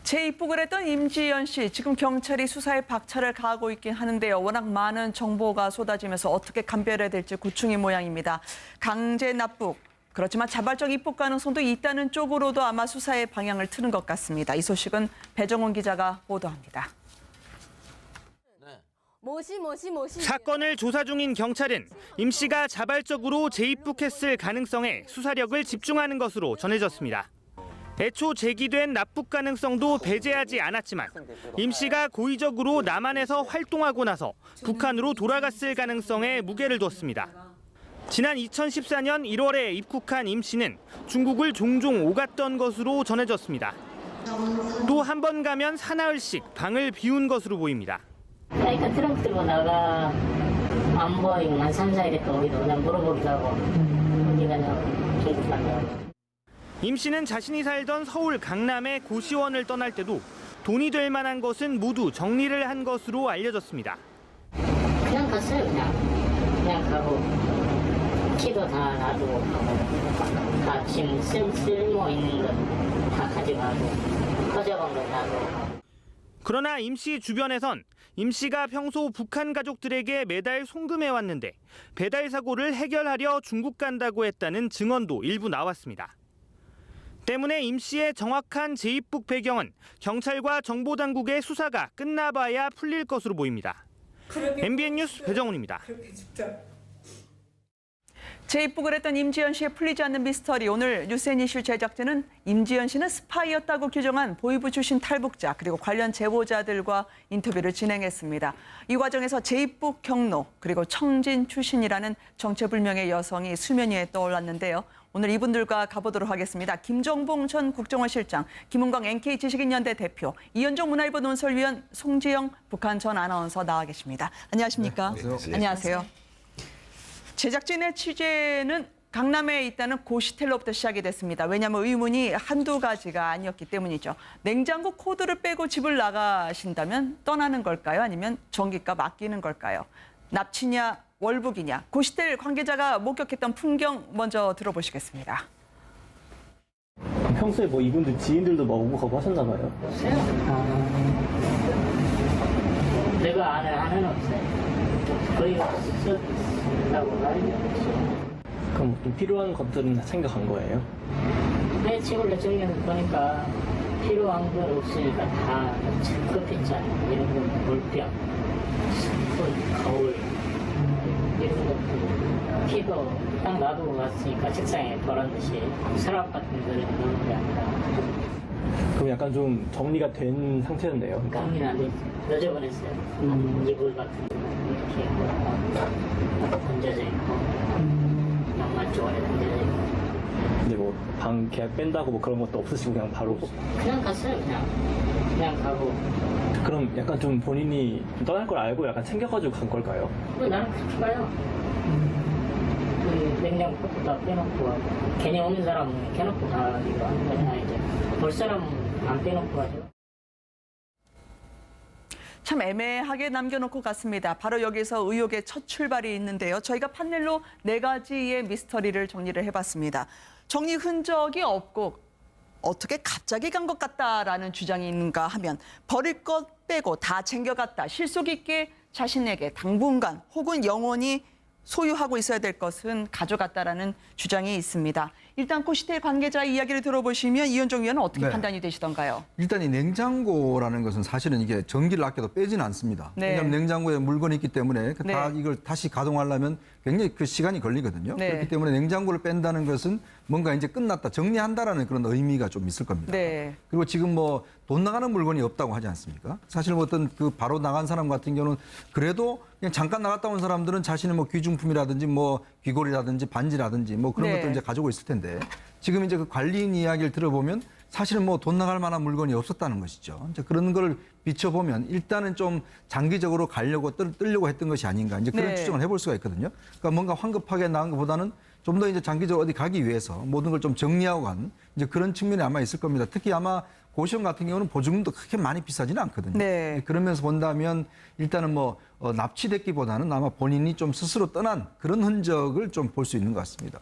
재입국을 했던 임지연 씨, 지금 경찰이 수사에 박차를 가하고 있긴 하는데요. 워낙 많은 정보가 쏟아지면서 어떻게 감별해야 될지 고충인 모양입니다. 강제 납북, 그렇지만 자발적 입국 가능성도 있다는 쪽으로도 아마 수사의 방향을 트는 것 같습니다. 이 소식은 배정훈 기자가 보도합니다. 사건을 조사 중인 경찰은 임 씨가 자발적으로 재입국했을 가능성에 수사력을 집중하는 것으로 전해졌습니다. 애초 제기된 납북 가능성도 배제하지 않았지만 임 씨가 고의적으로 남한에서 활동하고 나서 북한으로 돌아갔을 가능성에 무게를 뒀습니다. 지난 2014년 1월에 입국한 임 씨는 중국을 종종 오갔던 것으로 전해졌습니다. 또 한 번 가면 사나흘씩 방을 비운 것으로 보입니다. 그러니까 트렁크 들고 나가 안 보이고 한 3, 4일에 또 오기도 그냥 물어보기도 하고 어디 가냐고 중국 간다고. 임 씨는 자신이 살던 서울 강남의 고시원을 떠날 때도 돈이 될 만한 것은 모두 정리를 한 것으로 알려졌습니다. 그냥 갔어요. 그냥 가고 키도 다 놔두고 다 지금 쓸모 있는 거 다 가져가고 가져간 거 놔두고. 그러나 임 씨 주변에선 임 씨가 평소 북한 가족들에게 매달 송금해 왔는데 배달 사고를 해결하려 중국 간다고 했다는 증언도 일부 나왔습니다. 때문에 임 씨의 정확한 재입국 배경은 경찰과 정보당국의 수사가 끝나봐야 풀릴 것으로 보입니다. MBN 뉴스 배정훈입니다. 재입국을 했던 임지연 씨의 풀리지 않는 미스터리. 오늘 뉴스앤 이슈 제작진은 임지연 씨는 스파이였다고 규정한 보위부 출신 탈북자 그리고 관련 제보자들과 인터뷰를 진행했습니다. 이 과정에서 재입국 경로 그리고 청진 출신이라는 정체불명의 여성이 수면 위에 떠올랐는데요. 오늘 이분들과 가보도록 하겠습니다. 김정봉 전 국정원실장, 김은광 NK지식인연대 대표, 이현종 문화일보 논설위원, 송지영 북한 전 아나운서 나와 계십니다. 안녕하십니까? 네, 안녕하세요. 제작진의 취재는 강남에 있다는 고시텔로부터 시작이 됐습니다. 왜냐하면 의문이 한두 가지가 아니었기 때문이죠. 냉장고 코드를 빼고 집을 나가신다면 떠나는 걸까요? 아니면 전기값 아끼는 걸까요? 납치냐 월북이냐. 고시텔 관계자가 목격했던 풍경 먼저 들어보시겠습니다. 평소에 뭐 이분들 지인들도 뭐 오고 가고 하셨나 봐요. 내가 아는 한은 없어요. 거의 없었다고 말이죠. 그럼 좀 필요한 것들은 다 챙겨간 거예요? 내 책을 정리해서 보니까 필요한 건 없으니까 다 커피잔 이런 거 물병, 스푼, 거울 이런 것들 키도 딱 놔두고 갔으니까 책상에 버란 듯이 서랍 같은 거는 넣은 게 아니라. 그럼 약간 좀 정리가 된 상태였네요. 그러니까. 정리는 안 돼. 늦어버렸어요. 이불 같은 거 이렇게 던져져 있고 양말 쪼가리 던져져 있고. 근데 뭐 방 계약 뺀다고 뭐 그런 것도 없으시고 그냥 바로. 그냥 갔어요. 그냥 가고. 그럼 약간 좀 본인이 떠날 걸 알고 약간 챙겨가지고 간 걸까요? 나는 그렇게 가요. 그 냉장고 다 빼놓고 괜히 오는 사람은 켜놓고 가기로 하는 거잖아. 이제 볼 사람은 안 빼놓고 가죠. 참 애매하게 남겨놓고 갔습니다. 바로 여기서 의혹의 첫 출발이 있는데요. 저희가 판넬로 4가지의 미스터리를 정리를 해봤습니다. 정리 흔적이 없고 어떻게 갑자기 간 것 같다라는 주장이 있는가 하면 버릴 것 빼고 다 챙겨갔다. 실속 있게 자신에게 당분간 혹은 영원히 소유하고 있어야 될 것은 가져갔다라는 주장이 있습니다. 일단 고시텔 관계자 이야기를 들어보시면 이현종 위원은 어떻게 판단이 되시던가요? 일단 이 냉장고라는 것은 사실은 이게 전기를 아껴도 빼지는 않습니다. 네. 왜냐하면 냉장고에 물건이 있기 때문에 네. 다 이걸 다시 가동하려면 굉장히 그 시간이 걸리거든요. 네. 그렇기 때문에 냉장고를 뺀다는 것은 뭔가 이제 끝났다, 정리한다라는 그런 의미가 좀 있을 겁니다. 네. 그리고 지금 뭐 돈 나가는 물건이 없다고 하지 않습니까? 사실 뭐 어떤 그 바로 나간 사람 같은 경우는 그래도 그냥 잠깐 나갔다 온 사람들은 자신의 뭐 귀중품이라든지 뭐 귀걸이라든지 반지라든지 뭐 그런 네. 것들 이제 가지고 있을 텐데 지금 이제 그 관리인 이야기를 들어보면 사실은 뭐 돈 나갈 만한 물건이 없었다는 것이죠. 이제 그런 걸 비춰보면 일단은 좀 장기적으로 가려고 뜨려고 했던 것이 아닌가 이제 그런 네. 추정을 해볼 수가 있거든요. 그러니까 뭔가 황급하게 나간 것보다는 좀 더 이제 장기적으로 어디 가기 위해서 모든 걸 좀 정리하고 간 이제 그런 측면이 아마 있을 겁니다. 특히 아마 고시원 같은 경우는 보증금도 그렇게 많이 비싸지는 않거든요. 네. 그러면서 본다면 일단은 뭐 납치됐기보다는 아마 본인이 좀 스스로 떠난 그런 흔적을 좀 볼 수 있는 것 같습니다.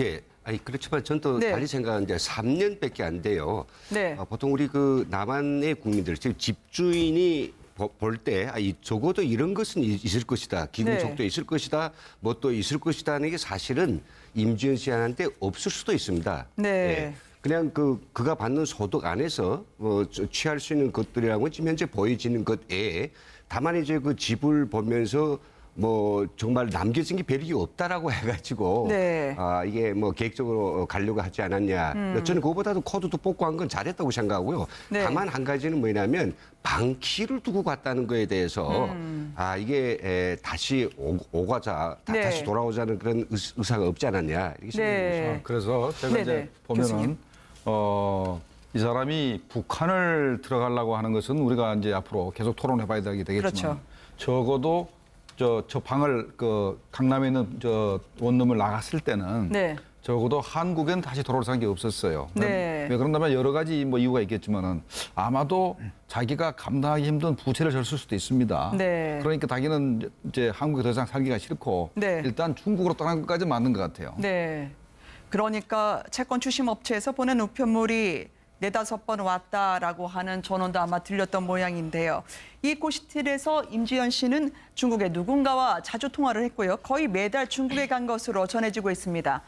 예, 아니 그렇지만 전 또 네. 달리 생각하는데 3년밖에 안 돼요. 네. 보통 우리 그 남한의 국민들, 즉 집주인이 볼 때 적어도 이런 것은 있을 것이다. 기금속도 네. 있을 것이다. 뭐 또 있을 것이다는 게 사실은 임지연 씨한테 없을 수도 있습니다. 네. 예. 그냥 그가 받는 소득 안에서 취할 수 있는 것들이라고 지금 현재 보여지는 것 외에 다만 이제 그 집을 보면서 뭐 정말 남겨진 게 별이 없다라고 해가지고 네. 이게 뭐 계획적으로 가려고 하지 않았냐. 저는 그거보다도 코드도 뽑고 한 건 잘했다고 생각하고요. 네. 다만 한 가지는 뭐냐면 방키를 두고 갔다는 거에 대해서 이게 다시 오가자, 네. 다시 돌아오자는 그런 의사가 없지 않았냐 이렇게 생각합니다. 네. 그래서 제가 네네. 이제 보면은 교수님. 이 사람이 북한을 들어가려고 하는 것은 우리가 이제 앞으로 계속 토론해봐야 되겠지만 그렇죠. 적어도 저 방을 강남에 있는 저 원룸을 나갔을 때는 네. 적어도 한국엔 다시 돌아올 생각이 없었어요. 네. 왜 그런다면 여러 가지 뭐 이유가 있겠지만은 아마도 자기가 감당하기 힘든 부채를 졌을 수도 있습니다. 네. 그러니까 자기는 이제 한국에 더 이상 살기가 싫고 네. 일단 중국으로 떠난 것까지 맞는 것 같아요. 네. 그러니까 채권 추심 업체에서 보낸 우편물이 4-5번 왔다라고 하는 전원도 아마 들렸던 모양인데요. 이 고시텔에서 임지연 씨는 중국의 누군가와 자주 통화를 했고요. 거의 매달 중국에 간 것으로 전해지고 있습니다.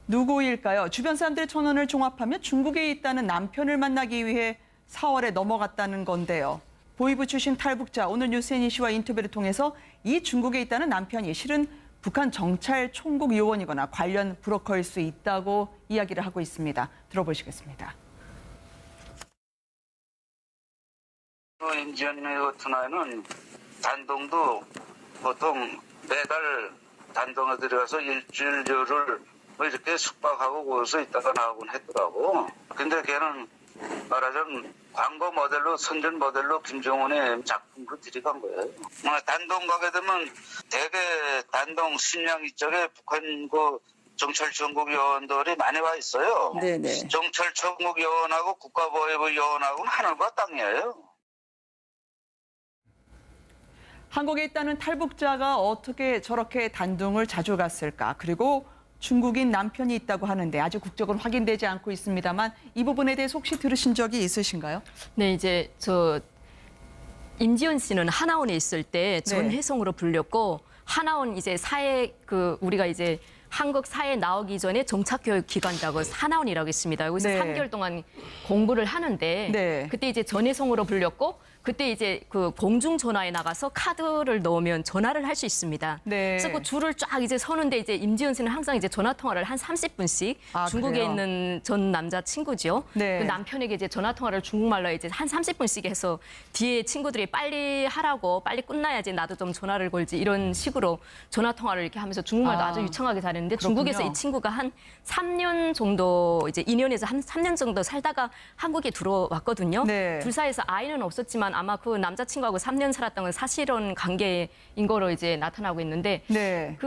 누구일까요? 주변 사람들의 전원을 종합하면 중국에 있다는 남편을 만나기 위해 4월에 넘어갔다는 건데요. 보이부 출신 탈북자 오늘 유세니 씨와 인터뷰를 통해서 이 중국에 있다는 남편이 실은 북한 정찰 총국 요원이거나 관련 브로커일 수 있다고 이야기를 하고 있습니다. 들어보시겠습니다. 임지연 같은 아이는 단동도 보통 매달 단동에 들어가서 일주일을 뭐 이렇게 숙박하고 거기서 있다가 나오곤 했더라고. 근데 걔는 말하자면 광고 모델로, 선전 모델로 김정은의 작품으로 들이간 거예요. 단동 가게 되면 대개 단동 신양 이쪽에 북한 그 정찰총국 요원들이 많이 와 있어요. 네네. 정찰총국 요원하고 국가보위부 요원하고는 하늘과 땅이에요. 한국에 있다는 탈북자가 어떻게 저렇게 단둥을 자주 갔을까? 그리고 중국인 남편이 있다고 하는데 아직 국적은 확인되지 않고 있습니다만 이 부분에 대해서 혹시 들으신 적이 있으신가요? 네, 이제 임지연 씨는 하나원에 있을 때 전혜성으로 불렸고 하나원 이제 우리가 이제 한국 사회에 나오기 전에 정착교육 기관이라고 하나원이라고 있습니다. 여기서 네. 3개월 동안 공부를 하는데 네. 그때 이제 전혜성으로 불렸고 그때 이제 그 공중전화에 나가서 카드를 넣으면 전화를 할 수 있습니다. 네. 그래서 그 줄을 쫙 이제 서는데 이제 임지연 씨는 항상 이제 전화 통화를 한 30분씩 중국에 그래요? 있는 전 남자 친구죠. 네. 그 남편에게 이제 전화 통화를 중국말로 이제 한 30분씩 해서 뒤에 친구들이 빨리 하라고 빨리 끝나야지 나도 좀 전화를 걸지 이런 식으로 전화 통화를 이렇게 하면서 중국말도 아주 유창하게 잘했는데 그렇군요. 중국에서 이 친구가 한 3년 정도 이제 2년에서 한 3년 정도 살다가 한국에 들어왔거든요. 네. 둘 사이에서 아이는 없었지만 아마 그 남자친구하고 3년 살았던 건 사실혼 관계인 거로 이제 나타나고 있는데 네.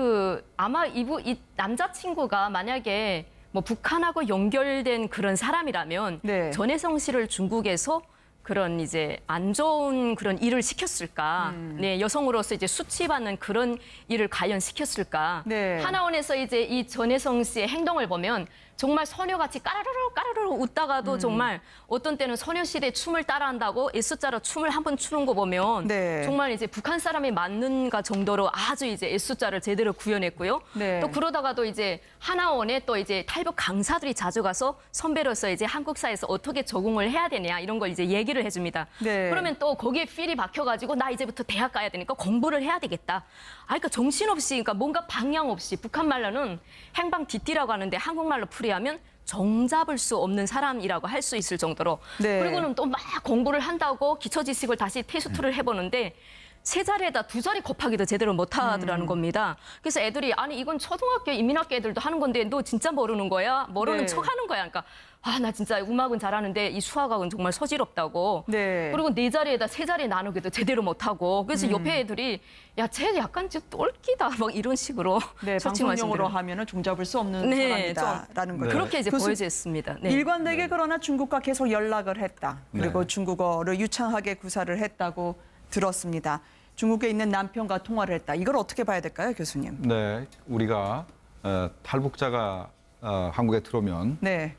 아마 이 남자친구가 만약에 뭐 북한하고 연결된 그런 사람이라면 네. 전혜성 씨를 중국에서 그런 이제 안 좋은 그런 일을 시켰을까? 네, 여성으로서 이제 수치받는 그런 일을 과연 시켰을까? 네. 하나원에서 이제 이 전혜성 씨의 행동을 보면 정말 소녀같이 까르르 웃다가도 정말 어떤 때는 소녀시대 춤을 따라한다고 S자로 춤을 한 번 추는 거 보면 네. 정말 이제 북한 사람이 맞는가 정도로 아주 이제 S자를 제대로 구현했고요. 네. 또 그러다가도 이제 하나원에 또 이제 탈북 강사들이 자주 가서 선배로서 이제 한국 사회에서 어떻게 적응을 해야 되냐 이런 걸 이제 얘기를 해줍니다. 네. 그러면 또 거기에 필이 박혀가지고 나 이제부터 대학 가야 되니까 공부를 해야 되겠다. 그러니까 정신없이 그러니까 뭔가 방향 없이 북한 말로는 행방디띠라고 하는데 한국말로 풀이하면 정잡을 수 없는 사람이라고 할 수 있을 정도로 네. 그리고는 또 막 공부를 한다고 기초지식을 다시 테스트를 해보는데 3자리에다 2자리 곱하기도 제대로 못하더라는 겁니다. 그래서 애들이 아니 이건 초등학교 인민학교 애들도 하는 건데 너 진짜 모르는 거야? 모르는 네. 척하는 거야. 그러니까 나 진짜 음악은 잘하는데 이 수학은 정말 소질없다고. 네. 그리고 4자리에다 3자리 나누기도 제대로 못하고. 그래서 옆에 애들이 야, 쟤 약간 좀 똘끼다 막 이런 식으로 네, 방송용어로 말씀드려요. 하면은 종잡을 수 없는 네, 사람이다라는 거죠. 그렇게 이제 교수- 보여졌습니다. 네. 일관되게 그러나 중국과 계속 연락을 했다. 그리고 중국어를 유창하게 구사를 했다고 들었습니다. 중국에 있는 남편과 통화를 했다. 이걸 어떻게 봐야 될까요, 교수님? 네, 우리가 탈북자가 한국에 들어오면 네.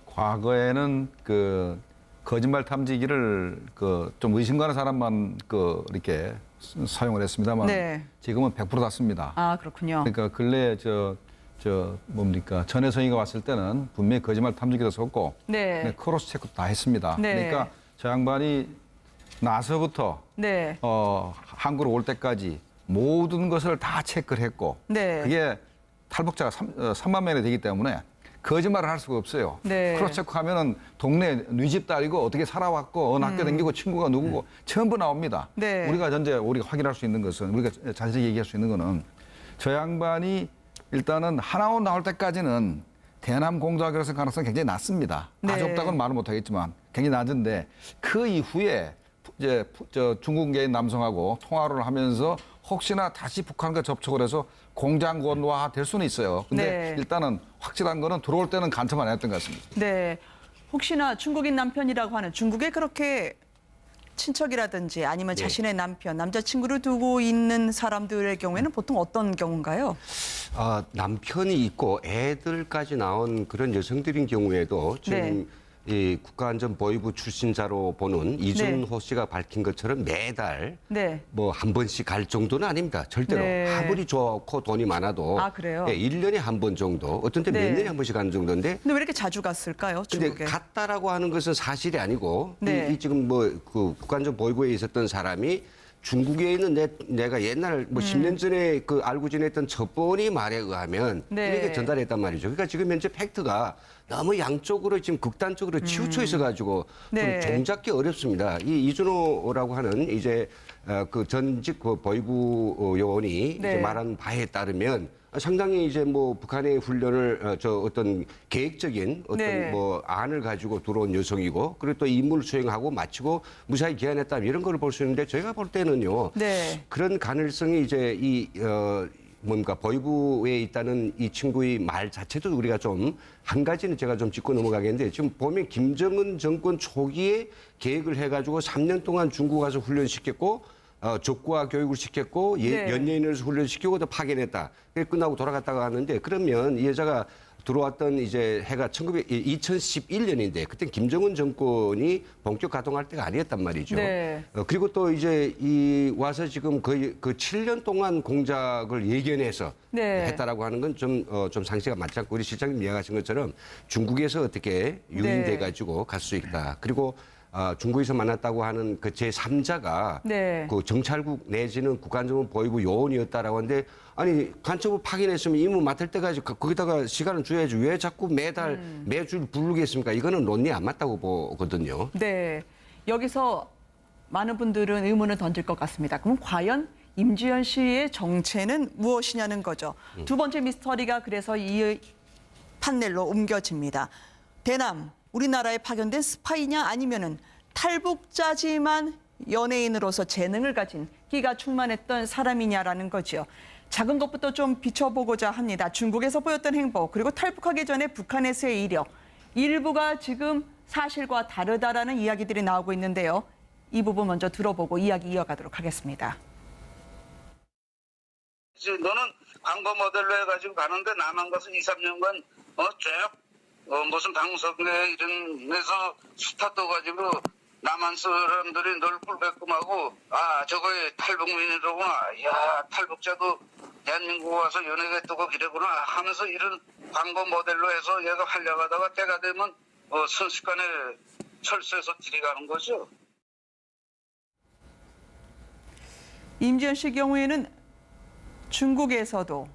과거에는 그 거짓말 탐지기를 그 좀 의심 가는 사람만 그 이렇게 사용을 했습니다만 네. 지금은 100% 닫습니다. 아, 그렇군요. 그러니까 근래 뭡니까 전혜성이가 왔을 때는 분명히 거짓말 탐지기도 썼고 네. 크로스 체크도 다 했습니다. 네. 그러니까 저 양반이 나서부터 네. 한국으로 올 때까지 모든 것을 다 체크를 했고 네. 그게 탈북자가 3만 명이 되기 때문에 거짓말을 할 수가 없어요. 네. 크로스 체크하면은 동네 네 집 딸이고 어떻게 살아왔고 어느 학교 다니고 친구가 누구고 전부 나옵니다. 네. 우리가 확인할 수 있는 것은 우리가 자세히 얘기할 수 있는 거는 저 양반이 일단은 하나원 나올 때까지는 대남 공작이라서 가능성이 굉장히 낮습니다. 네. 아주 없다고는 말을 못하겠지만 굉장히 낮은데 그 이후에 이제 중국계인 남성하고 통화를 하면서 혹시나 다시 북한과 접촉을 해서 공장권화 될 수는 있어요. 근데 네. 일단은 확실한 거는 들어올 때는 간첩 안 했던 것 같습니다. 네. 혹시나 중국인 남편이라고 하는 중국에 그렇게 친척이라든지 아니면 네. 자신의 남편, 남자친구를 두고 있는 사람들의 경우에는 보통 어떤 경우인가요? 남편이 있고 애들까지 나온 그런 여성들인 경우에도 지금 네. 이 국가안전보위부 출신자로 보는 이준호 씨가 밝힌 것처럼 매달 네. 뭐 한 번씩 갈 정도는 아닙니다. 절대로. 네. 아무리 좋고 돈이 많아도 아, 그래요? 1년에 한 번 정도, 어떤 때 몇 네. 년에 한 번씩 가는 정도인데 근데 왜 이렇게 자주 갔을까요? 근데 중국에. 갔다라고 하는 것은 사실이 아니고 네. 이 지금 뭐 그 국가안전보위부에 있었던 사람이 중국에 있는 내가 옛날 뭐 10년 전에 그 알고 지냈던 첩보원이 말에 의하면 네. 이렇게 전달했단 말이죠. 그러니까 지금 현재 팩트가 너무 양쪽으로 지금 극단적으로 치우쳐 있어가지고 네. 좀 종잡기 어렵습니다. 이 이준호라고 하는 이제 그 전직 그 보위부 요원이 네. 이제 말한 바에 따르면 상당히 이제 뭐 북한의 훈련을 어떤 계획적인 어떤 네. 뭐 안을 가지고 들어온 여성이고 그리고 또 임무를 수행하고 마치고 무사히 귀환했다 이런 걸 볼 수 있는데 저희가 볼 때는요 네. 그런 가능성이 이제 뭔가 보위부에 있다는 이 친구의 말 자체도 우리가 좀 한 가지는 제가 좀 짚고 넘어가겠는데 지금 보면 김정은 정권 초기에 계획을 해가지고 3년 동안 중국 가서 훈련시켰고 적과 교육을 시켰고 네. 연예인을 훈련시키고 또 파견했다. 그게 끝나고 돌아갔다가 하는데 그러면 이 여자가 들어왔던 이제 해가 2011년인데 그때 김정은 정권이 본격 가동할 때가 아니었단 말이죠. 네. 그리고 또 이제 이 와서 지금 거의 그 7년 동안 공작을 예견해서 네. 했다라고 하는 건 좀 상식가 맞지 않고 우리 실장님 이야기하신 것처럼 중국에서 어떻게 유인돼 네. 가지고 갈 수 있다. 그리고 중국에서 만났다고 하는 그 제3자가 네. 그 정찰국 내지는 국가안전보위부 요원이었다라고 하는데 아니 간첩을 파견했으면 임무 맡을 때까지 거기다가 시간을 줘야지 왜 자꾸 매달 매주 부르겠습니까? 이거는 논리 안 맞다고 보거든요. 네. 여기서 많은 분들은 의문을 던질 것 같습니다. 그럼 과연 임지연 씨의 정체는 무엇이냐는 거죠. 두 번째 미스터리가 그래서 이 판넬로 옮겨집니다. 대남, 우리나라에 파견된 스파이냐 아니면은 탈북자지만 연예인으로서 재능을 가진 끼가 충만했던 사람이냐라는 거죠. 작은 것부터 좀 비춰보고자 합니다. 중국에서 보였던 행보 그리고 탈북하기 전에 북한에서의 이력 일부가 지금 사실과 다르다라는 이야기들이 나오고 있는데요. 이 부분 먼저 들어보고 이야기 이어가도록 하겠습니다. 너는 광고 모델로 해가지고 가는데 나만 가서 2, 3년간 쭉 무슨 방송에 이런 데서 스타 떠가지고 남한 사람들이 널 꿀배꿈하고 저거에 탈북민이로구나. 야 탈북자도 대한민국 와서 연예계 뜨고 이러구나 하면서 이런 광고 모델로 해서 얘가 활약하다가 때가 되면 순식간에 철수해서 들이가는 거죠. 임지연 씨 경우에는 중국에서도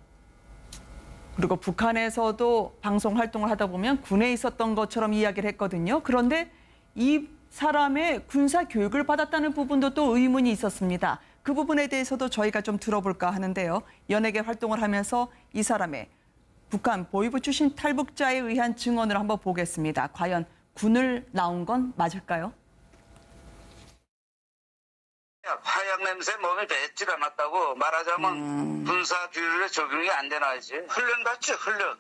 그리고 북한에서도 방송 활동을 하다 보면 군에 있었던 것처럼 이야기를 했거든요. 그런데 이 사람의 군사 교육을 받았다는 부분도 또 의문이 있었습니다. 그 부분에 대해서도 저희가 좀 들어볼까 하는데요. 연예계 활동을 하면서 이 사람의 북한 보위부 출신 탈북자에 의한 증언을 한번 보겠습니다. 과연 군을 나온 건 맞을까요? 화약 냄새 몸에 뱉질 않았다고 말하자면 군사 규율에 적용이 안 되나 이지. 훈련 받지 훈련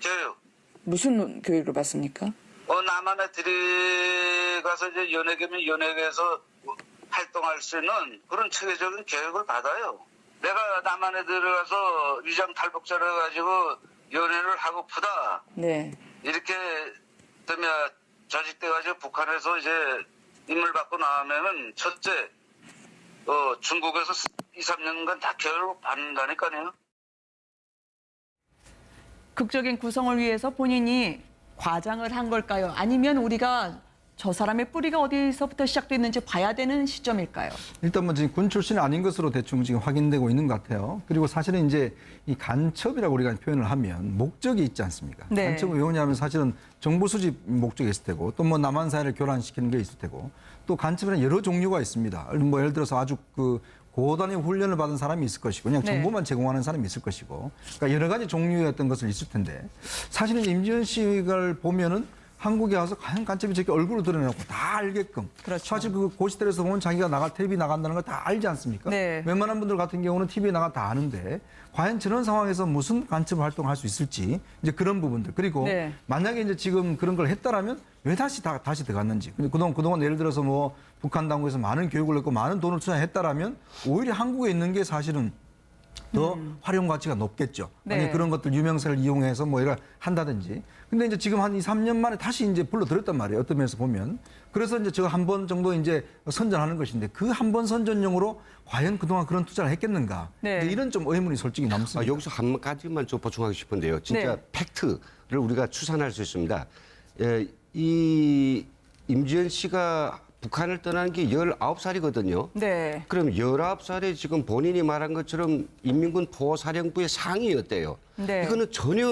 교육. 무슨 교육을 받습니까? 남한에 들이가서 이제 연예계면 연예계에서 활동할 수 있는 그런 체계적인 교육을 받아요. 내가 남한에 들어가서 위장 탈북자를 해가지고 연애를 하고프다. 네. 이렇게 때문에 조직돼가지고 북한에서 이제 임을 받고 나면은 첫째, 중국에서 2, 3년간 다큐를 받는다니까요. 극적인 구성을 위해서 본인이 과장을 한 걸까요? 아니면 우리가 저 사람의 뿌리가 어디서부터 시작됐는지 봐야 되는 시점일까요? 일단 뭐 지금 군 출신이 아닌 것으로 대충 지금 확인되고 있는 것 같아요. 그리고 사실은 이제 이 간첩이라고 우리가 표현을 하면 목적이 있지 않습니까? 네. 간첩은 왜 그러냐면 사실은 정보 수집 목적이 있을 테고 또 뭐 남한 사회를 교란시키는 게 있을 테고 또 간첩에는 여러 종류가 있습니다. 뭐 예를 들어서 아주 그 고단위 훈련을 받은 사람이 있을 것이고 그냥 네. 정보만 제공하는 사람이 있을 것이고 그러니까 여러 가지 종류의 어떤 것을 있을 텐데 사실은 임지연 씨를 보면은 한국에 와서 과연 간첩이 저렇게 얼굴을 드러내놓고 다 알게끔 그렇죠. 사실 그 고시텔에서 보면 자기가 텔레비 나간다는 걸 다 알지 않습니까? 네. 웬만한 분들 같은 경우는 TV에 나가 다 아는데 과연 저런 상황에서 무슨 간첩 활동을 할 수 있을지 이제 그런 부분들 그리고 네. 만약에 이제 지금 그런 걸 했다라면 왜 다시 들어갔는지 그동안 예를 들어서 뭐 북한 당국에서 많은 교육을 했고 많은 돈을 투자했다라면 오히려 한국에 있는 게 사실은 더 활용 가치가 높겠죠. 네. 아니 그런 것들 유명세를 이용해서 뭐 이런 한다든지. 근데 이제 지금 한 2, 3년 만에 다시 이제 불러들였단 말이에요. 어떤 면에서 보면. 그래서 이제 저 한 번 정도 이제 선전하는 것인데 그 한 번 선전용으로 과연 그동안 그런 투자를 했겠는가. 네. 이제 이런 좀 의문이 솔직히 남습니다. 여기서 한 가지만 좀 보충하고 싶은데요. 진짜 네. 팩트를 우리가 추산할 수 있습니다. 이 임지연 씨가 북한을 떠난 게 19살이거든요. 네. 그럼 19살에 지금 본인이 말한 것처럼 인민군 포사령부의 상위였대요. 네. 이거는 전혀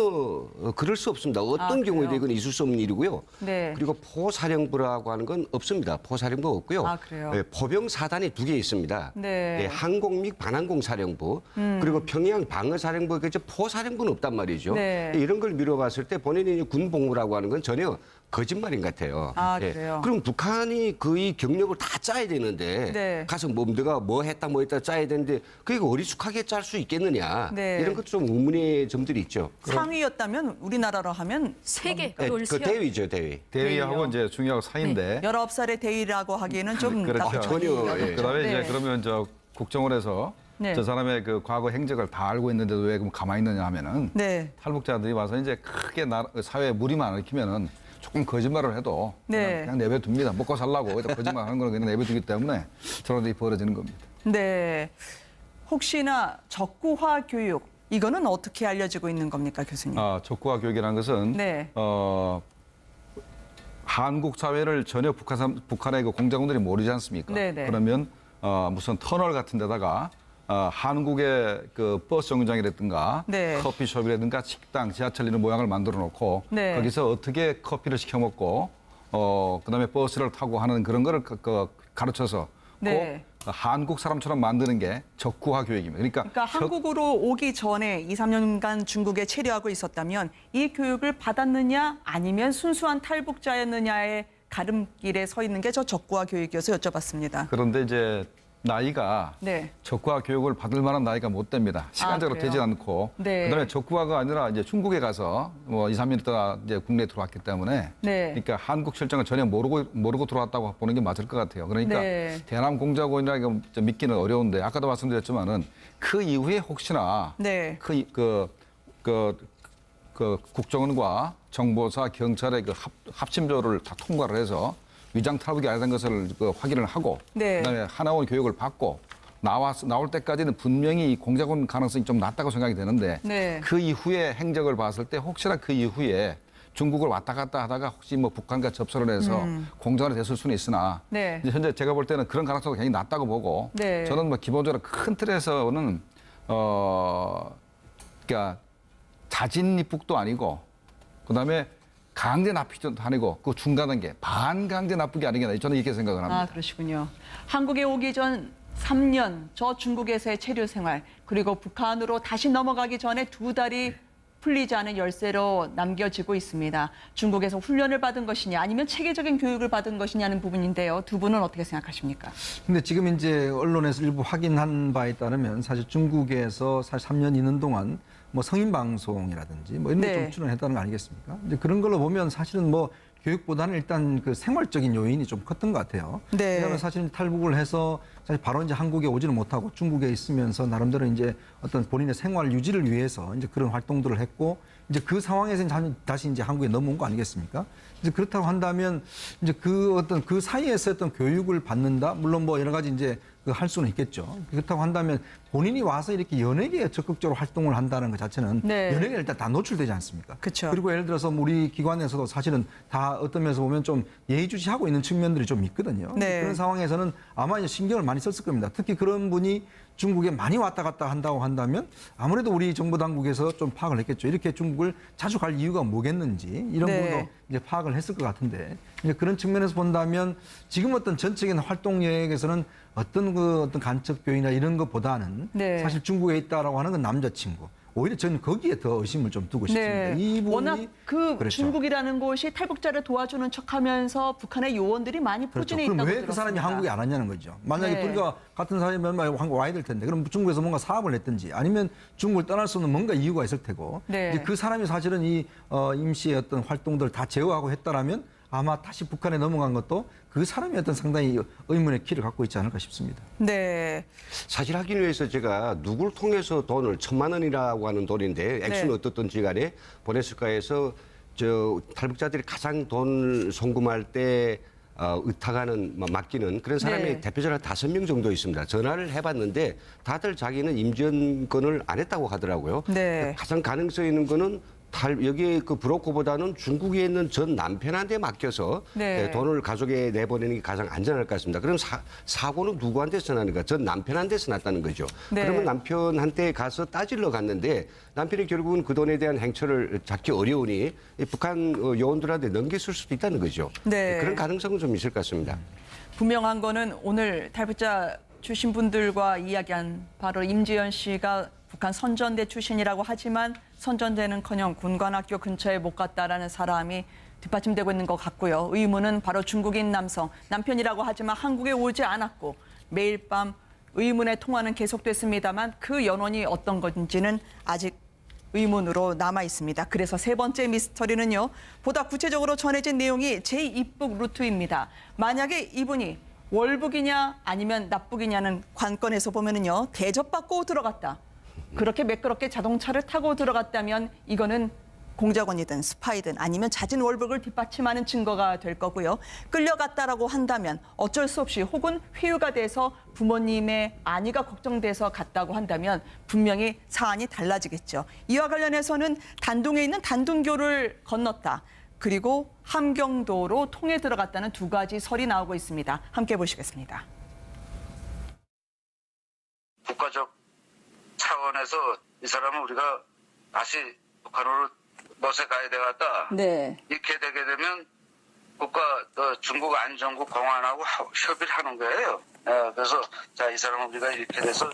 그럴 수 없습니다. 어떤 그래요? 경우에도 이건 있을 수 없는 일이고요. 네. 그리고 포사령부라고 하는 건 없습니다. 포사령부 없고요. 아, 그래요? 포병 사단이 2개 있습니다. 네. 항공 및 반항공 사령부 그리고 평양 방어사령부 그죠 포사령부는 없단 말이죠. 네. 이런 걸 미뤄봤을 때 본인이 군 복무라고 하는 건 전혀 거짓말인 것 같아요. 아, 그래요? 그럼 북한이 거의 경력을 다 짜야 되는데 네. 가서 내가 뭐 했다 짜야 되는데 그게 어리숙하게 짤 수 있겠느냐 네. 이런 것 좀 의문의 점들이 있죠. 상위였다면 우리나라로 하면 세계 네, 롤 그 대위죠 대위. 대위하고 이제 중요하고 사이인데 19살의 대위라고 하기에는 좀 그렇죠. 납득이 전혀, 가겠죠. 예. 그다음에 네. 이제 그러면 저 국정원에서 네. 저 사람의 그 과거 행적을 다 알고 있는데도 왜 그럼 가만히 있느냐 하면은 네. 탈북자들이 와서 이제 크게 사회에 무리만 안 일으키면은 조금 거짓말을 해도 네. 그냥 내버려둡니다. 먹고 살라고 거짓말하는 거는 그냥 내버려두기 때문에 저런 일이 벌어지는 겁니다. 네. 혹시나 적구화 교육 이거는 어떻게 알려지고 있는 겁니까, 교수님? 적구화 교육이라는 것은 네. 한국 사회를 전혀 북한의 그 공작원들이 모르지 않습니까? 네네. 그러면 무슨 터널 같은 데다가 한국의 그 버스 정류장이라든가 네. 커피숍이라든가 식당, 지하철 이런 모양을 만들어 놓고 네. 거기서 어떻게 커피를 시켜 먹고 그다음에 버스를 타고 하는 그런 거를 가르쳐서 네. 꼭 한국 사람처럼 만드는 게 적구화 교육입니다. 그러니까 한국으로 오기 전에 2, 3년간 중국에 체류하고 있었다면 이 교육을 받았느냐 아니면 순수한 탈북자였느냐의 가름길에 서 있는 게 저 적구화 교육이어서 여쭤봤습니다. 그런데 이제 나이가 네. 적구화 교육을 받을 만한 나이가 못 됩니다. 시간적으로 그래요? 되지 않고. 네. 그다음에 적구화가 아니라 이제 중국에 가서 뭐 2, 3년 있다가 이제 국내에 들어왔기 때문에 네. 그러니까 한국 실정을 전혀 모르고 들어왔다고 보는 게 맞을 것 같아요. 그러니까 네. 대남 공작원이라고 믿기는 어려운데 아까도 말씀드렸지만은 그 이후에 혹시나 네. 그 국정원과 정보사, 경찰의 그 합심조를 다 통과를 해서 위장 탈북이 안 된 것을 확인을 하고 네. 그다음에 하나원 교육을 받고 나올 때까지는 분명히 이 공작원 가능성이 좀 낮다고 생각이 되는데 네. 그 이후에 행적을 봤을 때 혹시나 그 이후에 중국을 왔다 갔다 하다가 혹시 뭐 북한과 접선을 해서 공작원이 됐을 수는 있으나 네. 이제 현재 제가 볼 때는 그런 가능성이 굉장히 낮다고 보고 네. 저는 뭐 기본적으로 큰 틀에서는 그러니까 자진 입국도 아니고 그다음에 강제 납치도 아니고 그 중간 단계 반강제 납북이 아니겠나 저는 이렇게 생각을 합니다. 아, 그러시군요. 한국에 오기 전 3년 저 중국에서의 체류 생활 그리고 북한으로 다시 넘어가기 전에 2달이 풀리지 않은 열쇠로 남겨지고 있습니다. 중국에서 훈련을 받은 것이냐 아니면 체계적인 교육을 받은 것이냐는 부분인데요. 두 분은 어떻게 생각하십니까? 근데 지금 이제 언론에서 일부 확인한 바에 따르면 사실 중국에서 사실 3년 있는 동안 뭐 성인 방송이라든지 뭐 이런 걸 네. 좀 출연했다는 거 아니겠습니까? 이제 그런 걸로 보면 사실은 뭐 교육보다는 일단 그 생활적인 요인이 좀 컸던 것 같아요. 네. 왜냐하면 사실 탈북을 해서 사실 바로 이제 한국에 오지는 못하고 중국에 있으면서 나름대로 이제 어떤 본인의 생활 유지를 위해서 이제 그런 활동들을 했고 이제 그 상황에서 다시 이제 한국에 넘어온 거 아니겠습니까? 이제 그렇다고 한다면 이제 그 사이에서 어떤 교육을 받는다. 물론 뭐 여러 가지 이제 할 수는 있겠죠. 그렇다고 한다면 본인이 와서 이렇게 연예계에 적극적으로 활동을 한다는 것 자체는 네. 연예계에 일단 다 노출되지 않습니까? 그쵸. 그리고 예를 들어서 우리 기관에서도 사실은 다 어떤 면에서 보면 좀 예의주시하고 있는 측면들이 좀 있거든요. 네. 그런 상황에서는 아마 이제 신경을 많이 썼을 겁니다. 특히 그런 분이 중국에 많이 왔다 갔다 한다고 한다면 아무래도 우리 정부 당국에서 좀 파악을 했겠죠. 이렇게 중국을 자주 갈 이유가 뭐겠는지 이런 네. 부분도 이제 파악을 했을 것 같은데 이제 그런 측면에서 본다면 지금 어떤 전적인 활동 여행에서는 어떤 간첩 교육이나 이런 것보다는 네. 사실 중국에 있다라고 하는 건 남자친구. 오히려 저는 거기에 더 의심을 좀 두고 싶습니다. 이 부분이 워낙 그 그렇죠. 중국이라는 곳이 탈북자를 도와주는 척하면서 북한의 요원들이 많이 그렇죠. 포진해 그럼 있다고 왜 들었습니다. 그 사람이 한국에 안 왔냐는 거죠. 만약에 네. 우리가 같은 사람이면 한국 와야 될 텐데 그럼 중국에서 뭔가 사업을 했든지 아니면 중국을 떠날 수 없는 뭔가 이유가 있을 테고 네. 이제 그 사람이 사실은 이 임 씨의 어떤 활동들을 다 제어하고 했다라면 아마 다시 북한에 넘어간 것도 그 사람이 어떤 상당히 의문의 키를 갖고 있지 않을까 싶습니다. 네. 사실 하기 위해서 제가 누굴 통해서 돈을 1,000만 원이라고 하는 돈인데 액수는 네. 어떻든지 간에 보냈을까 해서 저 탈북자들이 가장 돈을 송금할 때 의탁하는 맡기는 그런 사람이 네. 대표적으로 5명 정도 있습니다. 전화를 해봤는데 다들 자기는 임지연권을 안 했다고 하더라고요. 네. 가장 가능성 있는 거는 여기에 그 브로커보다는 중국에 있는 전 남편한테 맡겨서 네. 돈을 가족에 내보내는 게 가장 안전할 것 같습니다. 그럼 사고는 누구한테서 나는가? 전 남편한테서 났다는 거죠. 네. 그러면 남편한테 가서 따지러 갔는데 남편이 결국은 그 돈에 대한 행처를 잡기 어려우니 북한 요원들한테 넘겼을 수도 있다는 거죠. 네. 그런 가능성은 좀 있을 것 같습니다. 분명한 거는 오늘 탈북자 출신 분들과 이야기한 바로 임지연 씨가 북한 선전대 출신이라고 하지만 선전대는커녕 군관학교 근처에 못 갔다라는 사람이 뒷받침되고 있는 것 같고요. 의문은 바로 중국인 남성, 남편이라고 하지만 한국에 오지 않았고 매일 밤 의문의 통화는 계속됐습니다만 그 연원이 어떤 건지는 아직 의문으로 남아 있습니다. 그래서 세 번째 미스터리는요. 보다 구체적으로 전해진 내용이 제2북 루트입니다. 만약에 이분이 월북이냐 아니면 납북이냐는 관건에서 보면은요. 대접받고 들어갔다. 그렇게 매끄럽게 자동차를 타고 들어갔다면 이거는 공작원이든 스파이든 아니면 잦은 월북을 뒷받침하는 증거가 될 거고요. 끌려갔다라고 한다면 어쩔 수 없이 혹은 회유가 돼서 부모님의 안위가 걱정돼서 갔다고 한다면 분명히 사안이 달라지겠죠. 이와 관련해서는 단둥에 있는 단둥교를 건넜다. 그리고 함경도로 통해 들어갔다는 두 가지 설이 나오고 있습니다. 함께 보시겠습니다. 국가적 차원에서 이 사람은 우리가 다시 북한으로 멋에 가야 되겠다. 네. 이렇게 되게 되면 중국 안정국 공안하고 협의를 하는 거예요. 그래서 자, 이 사람은 우리가 이렇게 돼서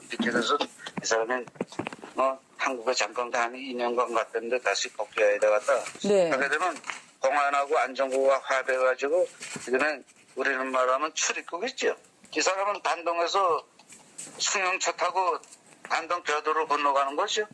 이 사람은 한국에 잠깐 한 2년간 갔던데 다시 복귀해야 되겠다. 네. 하게 되면 공안하고 안정국과 합해가지고 이거는 우리는 말하면 출입국이죠. 이 사람은 단동에서 승용차 타고 단동 교도로 건너가는 거죠.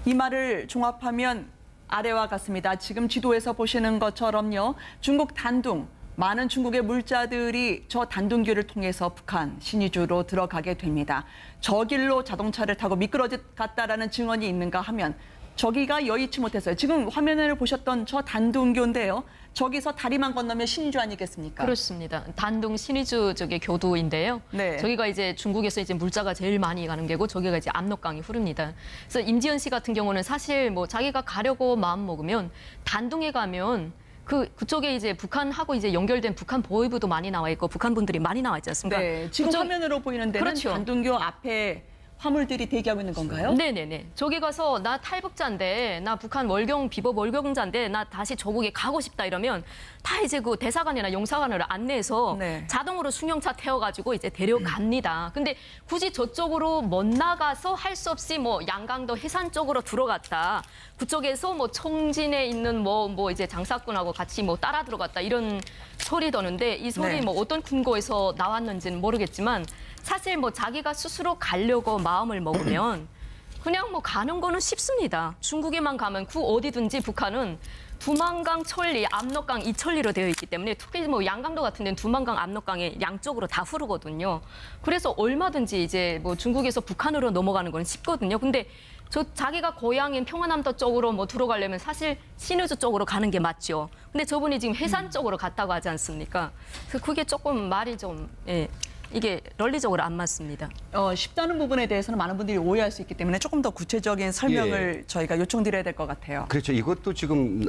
이 말을 종합하면 아래와 같습니다. 지금 지도에서 보시는 것처럼요. 중국 단둥, 많은 중국의 물자들이 저 단둥교를 통해서 북한 신의주로 들어가게 됩니다. 저 길로 자동차를 타고 미끄러졌다라는 증언이 있는가 하면 저기가 여의치 못했어요. 지금 화면을 보셨던 저 단둥교인데요. 저기서 다리만 건너면 신의주 아니겠습니까? 그렇습니다. 단둥 신의주 쪽의 교도인데요. 네. 저기가 이제 중국에서 이제 물자가 제일 많이 가는 게고 저기가 이제 압록강이 흐릅니다. 그래서 임지연 씨 같은 경우는 사실 뭐 자기가 가려고 마음 먹으면 단둥에 가면 그쪽에 이제 북한하고 이제 연결된 북한 보위부도 많이 나와 있고 북한 분들이 많이 나와 있지 않습니까? 네. 지금 화면으로 보이는 데는 그렇죠. 단둥교 앞에 화물들이 대기하고 있는 건가요? 네네네. 저기 가서 나 탈북자인데, 나 북한 비법 월경자인데, 나 다시 조국에 가고 싶다 이러면 다 이제 그 대사관이나 용사관을 안내해서 네. 자동으로 승용차 태워가지고 이제 데려갑니다. 근데 굳이 저쪽으로 못 나가서 할 수 없이 뭐 양강도 해산 쪽으로 들어갔다. 그쪽에서 뭐 청진에 있는 뭐 이제 장사꾼하고 같이 뭐 따라 들어갔다 이런 소리 도는데 이 소리 네. 뭐 어떤 근거에서 나왔는지는 모르겠지만 사실 뭐 자기가 스스로 가려고 마음을 먹으면 그냥 뭐 가는 거는 쉽습니다. 중국에만 가면 어디든지 북한은 두만강 천리, 압록강 이천리로 되어 있기 때문에 특히 뭐 양강도 같은 데는 두만강, 압록강에 양쪽으로 다 흐르거든요. 그래서 얼마든지 이제 뭐 중국에서 북한으로 넘어가는 건 쉽거든요. 근데 저 자기가 고향인 평안남도 쪽으로 뭐 들어가려면 사실 신의주 쪽으로 가는 게 맞죠. 근데 저분이 지금 해산 쪽으로 갔다고 하지 않습니까? 그래서 그게 조금 말이 좀 이게 논리적으로 안 맞습니다. 쉽다는 부분에 대해서는 많은 분들이 오해할 수 있기 때문에 조금 더 구체적인 설명을 저희가 요청드려야 될 것 같아요. 그렇죠. 이것도 지금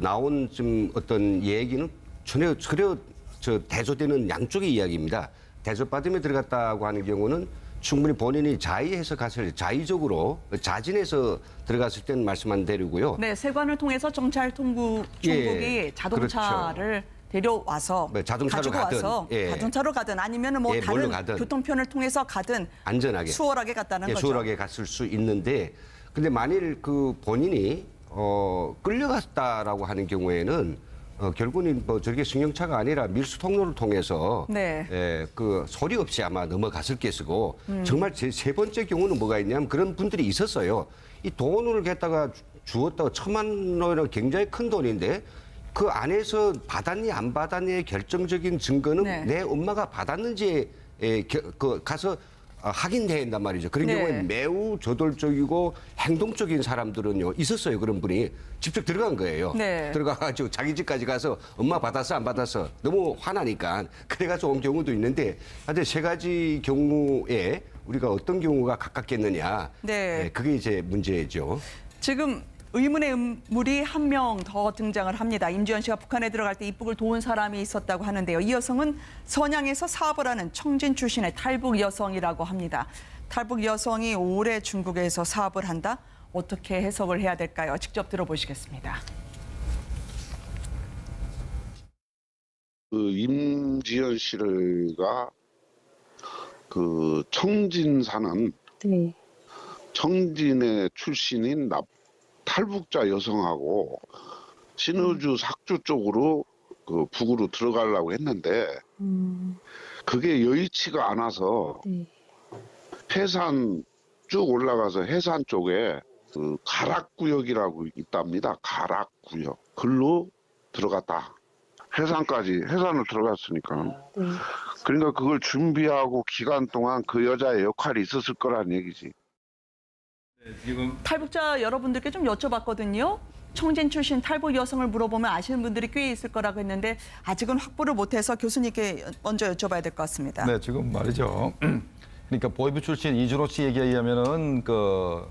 나온 좀 어떤 얘기는 전혀 대조되는 양쪽의 이야기입니다. 대접받으며 들어갔다고 하는 경우는 충분히 본인이 자의해서 자의적으로 자진해서 들어갔을 때는 말씀한 대로고요. 네, 세관을 통해서 정찰 총국이 자동차를 데려와서 네, 자동차로 가지고 가든, 와서 자동차로 가든 아니면 뭐 뭘로 다른 가든. 교통편을 통해서 가든 안전하게 수월하게 갔다는 거죠. 수월하게 갔을 수 있는데, 근데 만일 그 본인이 끌려갔다라고 하는 경우에는 결국은 뭐 저렇게 승용차가 아니라 밀수 통로를 통해서 그 소리 없이 아마 넘어갔을 것이고 정말 세 번째 경우는 뭐가 있냐면 그런 분들이 있었어요. 이 돈을 갖다가 주었다고 1,000만 원이면 굉장히 큰 돈인데 그 안에서 받았니 안 받았니의 결정적인 증거는 내 엄마가 받았는지에 가서 확인해야 한단 말이죠. 그런 경우에 매우 저돌적이고 행동적인 사람들은요 있었어요. 그런 분이 직접 들어간 거예요. 들어가가지고 자기 집까지 가서 엄마 받았어 안 받았어 너무 화나니까 그래가지고 온 경우도 있는데 하여튼 세 가지 경우에 우리가 어떤 경우가 가깝겠느냐 그게 이제 문제죠. 지금 의문의 인물이 한 명 더 등장을 합니다. 임지연 씨가 북한에 들어갈 때 입국을 도운 사람이 있었다고 하는데요. 이 여성은 선양에서 사업을 하는 청진 출신의 탈북 여성이라고 합니다. 탈북 여성이 오래 중국에서 사업을 한다? 어떻게 해석을 해야 될까요? 직접 들어보시겠습니다. 그 임지연 씨가 그 청진 사는 청진의 출신인 탈북자 여성하고 신의주 삭주 쪽으로 그 북으로 들어가려고 했는데 그게 여의치가 않아서 해산 쭉 올라가서 해산 쪽에 그 가락구역이라고 있답니다. 가락구역. 글로 들어갔다. 해산을 들어갔으니까. 그러니까 그걸 준비하고 기간 동안 그 여자의 역할이 있었을 거란 얘기지. 탈북자 여러분들께 좀 여쭤봤거든요. 청진 출신 탈북 여성을 물어보면 아시는 분들이 꽤 있을 거라고 했는데 아직은 확보를 못해서 교수님께 먼저 여쭤봐야 될 것 같습니다. 네, 지금 말이죠. 그러니까 보이부 출신 이준호 씨 얘기에 의하면은 그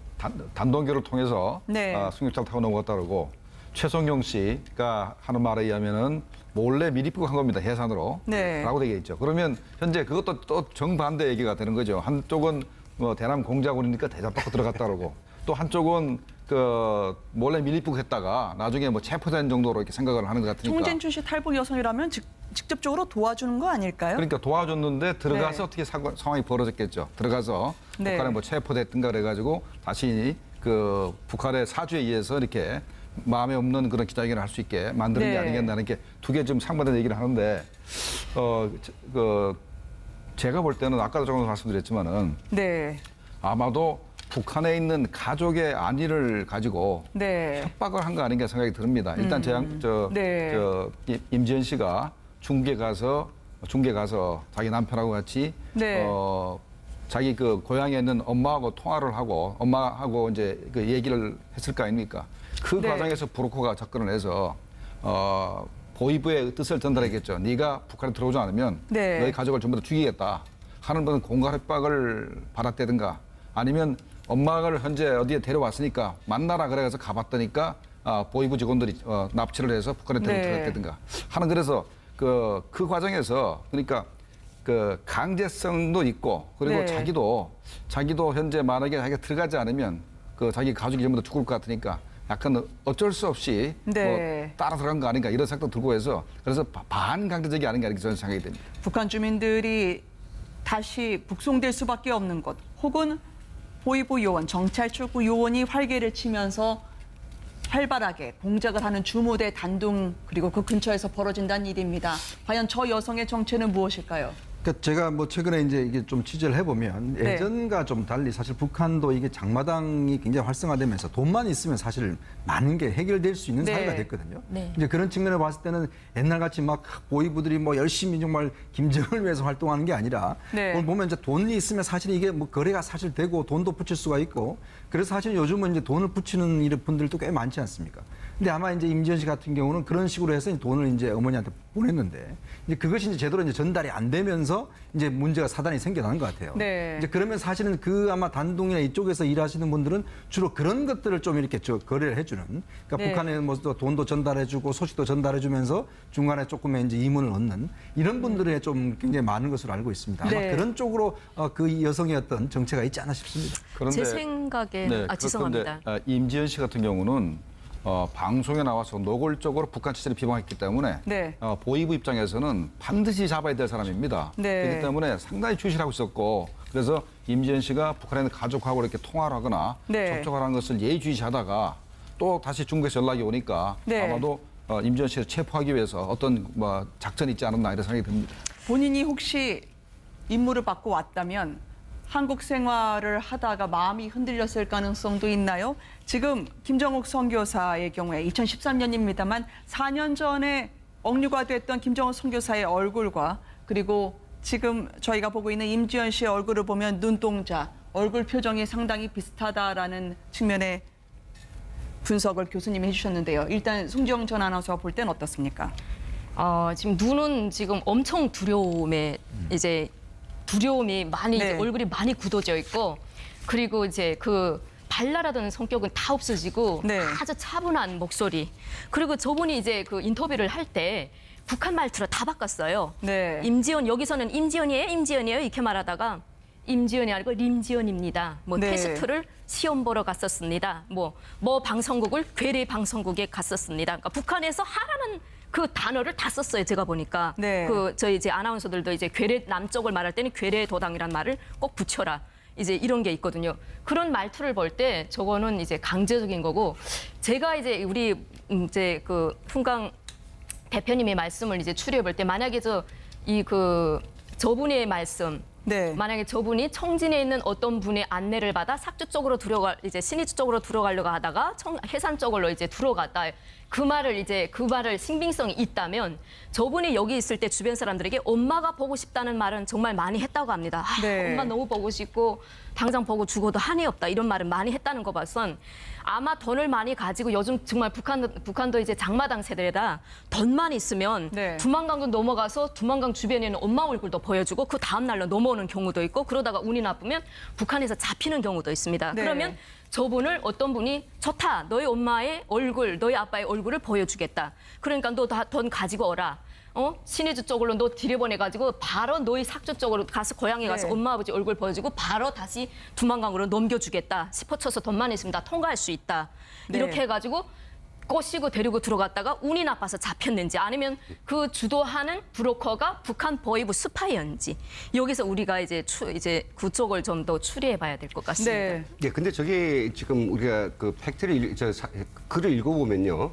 단동교를 통해서 승용차를 타고 넘어갔다 그러고 최성용 씨가 하는 말에 의하면은 몰래 미리 입국한 겁니다. 해산으로. 라고 되어 있죠. 그러면 현재 그것도 또 정반대 얘기가 되는 거죠. 한쪽은 뭐 대남 공작원이니까 대접받고 들어갔다 그러고 또 한쪽은 그 몰래 밀입국했다가 나중에 뭐 체포된 정도로 이렇게 생각을 하는 것 같으니까. 청진 출신 탈북 여성이라면 직접적으로 도와주는 거 아닐까요? 그러니까 도와줬는데 들어가서 어떻게 상황이 벌어졌겠죠. 들어가서 북한에 뭐 체포됐든가 그래가지고 다시 그 북한의 사주에 의해서 이렇게 마음에 없는 그런 기자회견을 할 수 있게 만드는 게 아니겠나는 게 두 개 좀 상반된 얘기를 하는데 제가 볼 때는 아까도 조금 말씀드렸지만은 아마도 북한에 있는 가족의 안위를 가지고 협박을 한 거 아닌가 생각이 듭니다. 일단 임지연 씨가 중계 가서 자기 남편하고 같이 자기 그 고향에 있는 엄마하고 통화를 하고 엄마하고 이제 그 얘기를 했을 거 아닙니까? 그 과정에서 브로커가 접근을 해서 보위부의 뜻을 전달했겠죠. 네가 북한에 들어오지 않으면 너희 가족을 전부 다 죽이겠다 하는 분은 공갈 협박을 받았다든가 아니면 엄마를 현재 어디에 데려왔으니까 만나라 그래서 가봤더니까 보위부 직원들이 납치를 해서 북한에 들어갔다든가 하는 그래서 그 과정에서 그러니까 그 강제성도 있고 그리고 자기도 현재 만약에 자기가 들어가지 않으면 그 자기 가족이 전부 다 죽을 것 같으니까 약간 어쩔 수 없이 뭐 따라 들어간 거 아닌가 이런 생각도 들고 해서 그래서 반강제적이 아닌가 이렇게 저는 생각이 됩니다. 북한 주민들이 다시 북송될 수밖에 없는 곳 혹은 보위부 요원, 정찰 출구 요원이 활개를 치면서 활발하게 공작을 하는 주무대 단둥 그리고 그 근처에서 벌어진다는 일입니다. 과연 저 여성의 정체는 무엇일까요? 그러니까 제가 뭐 최근에 이제 이게 좀 취재를 해보면 네. 예전과 좀 달리 사실 북한도 이게 장마당이 굉장히 활성화되면서 돈만 있으면 사실 많은 게 해결될 수 있는 네. 사회가 됐거든요. 네. 이제 그런 측면을 봤을 때는 옛날같이 막 보위부들이 뭐 열심히 정말 김정을 위해서 활동하는 게 아니라 네. 오늘 보면 이제 돈이 있으면 사실 이게 뭐 거래가 사실 되고 돈도 붙일 수가 있고 그래서 사실 요즘은 이제 돈을 붙이는 이런 분들도 꽤 많지 않습니까? 근데 아마 이제 임지연 씨 같은 경우는 그런 식으로 해서 돈을 이제 어머니한테 보냈는데 이제 그것이 이제 제대로 이제 전달이 안 되면서 이제 문제가 사단이 생겨난 것 같아요. 네. 이제 그러면 사실은 그 아마 단둥이나 이쪽에서 일하시는 분들은 주로 그런 것들을 좀 이렇게 거래를 해주는 그러니까 네. 북한에 뭐 돈도 전달해주고 소식도 전달해주면서 중간에 조금의 이제 이문을 얻는 이런 분들의 좀 굉장히 많은 것으로 알고 있습니다. 아마 네. 그런 쪽으로 그 여성의 어떤 정체가 있지 않나 싶습니다. 제 생각에는 그런데 죄송합니다. 임지연 씨 같은 경우는 방송에 나와서 노골적으로 북한 체제를 비방했기 때문에 네. 보위부 입장에서는 반드시 잡아야 될 사람입니다. 네. 그렇기 때문에 상당히 주시하고 있었고 그래서 임지연 씨가 북한에 있는 가족하고 이렇게 통화를 하거나 네. 접촉을 하는 것을 예의주시하다가 또 다시 중국에서 연락이 오니까 네. 아마도 임지연 씨를 체포하기 위해서 어떤 뭐 작전이 있지 않았나 이런 생각이 듭니다. 본인이 혹시 임무를 받고 왔다면 한국 생활을 하다가 마음이 흔들렸을 가능성도 있나요? 지금 김정욱 선교사의 경우에 2013년입니다만 4년 전에 억류가 됐던 김정욱 선교사의 얼굴과 그리고 지금 저희가 보고 있는 임지연 씨의 얼굴을 보면 눈동자, 얼굴 표정이 상당히 비슷하다라는 측면의 분석을 교수님이 해주셨는데요. 일단 송지영 전 아나운서가 볼 때는 어떻습니까? 지금 눈은 지금 엄청 두려움이 많이 네. 이제 얼굴이 많이 굳어져 있고 그리고 이제 그 발랄하던 성격은 다 없어지고 네. 아주 차분한 목소리 그리고 저분이 이제 그 인터뷰를 할 때 북한 말투로 다 바꿨어요. 네. 임지연 여기서는 임지연이에요 이렇게 말하다가 임지연이 아니고 림지연입니다. 뭐 네. 테스트를 시험 보러 갔었습니다. 뭐 방송국을 괴뢰 방송국에 갔었습니다. 그러니까 북한에서 하라는 그 단어를 다 썼어요. 제가 보니까 네. 저희 이제 아나운서들도 이제 괴뢰 남쪽을 말할 때는 괴뢰 도당이란 말을 꼭 붙여라. 이제 이런 게 있거든요. 그런 말투를 볼 때 저거는 이제 강제적인 거고 제가 이제 우리 이제 그 훈강 대표님의 말씀을 이제 추리해 볼 때 만약에 저분의 말씀 네. 만약에 저분이 청진에 있는 어떤 분의 안내를 받아 삭주 쪽으로 이제 신의주 쪽으로 들어가려고 하다가 해산 쪽으로 이제 들어갔다. 그 말을 신빙성이 있다면 저분이 여기 있을 때 주변 사람들에게 엄마가 보고 싶다는 말은 정말 많이 했다고 합니다. 네. 엄마 너무 보고 싶고 당장 보고 죽어도 한이 없다. 이런 말은 많이 했다는 거 봐선 아마 돈을 많이 가지고 요즘 정말 북한도 이제 장마당 세대다. 돈만 있으면 네. 두만강도 넘어가서 두만강 주변에 있는 엄마 얼굴도 보여주고 그 다음 날로 넘어오는 경우도 있고 그러다가 운이 나쁘면 북한에서 잡히는 경우도 있습니다. 네. 그러면 저분을 어떤 분이 좋다. 너희 엄마의 얼굴, 너희 아빠의 얼굴을 보여주겠다. 그러니까 너 다 돈 가지고 오라. 신의주 쪽으로 너 들여보내가지고 바로 너희 삭주 쪽으로 가서 고향에 가서 네. 엄마 아버지 얼굴 보여주고 바로 다시 두만강으로 넘겨주겠다. 싶어쳐서 돈만 있으면 다 통과할 수 있다. 네. 이렇게 해가지고 꼬시고 데리고 들어갔다가 운이 나빠서 잡혔는지 아니면 그 주도하는 브로커가 북한 보위부 스파이였는지 여기서 우리가 이제 그쪽을 좀 더 추리해봐야 될 것 같습니다. 네. 예, 근데 저게 지금 우리가 그 팩트를 글을 읽어보면요,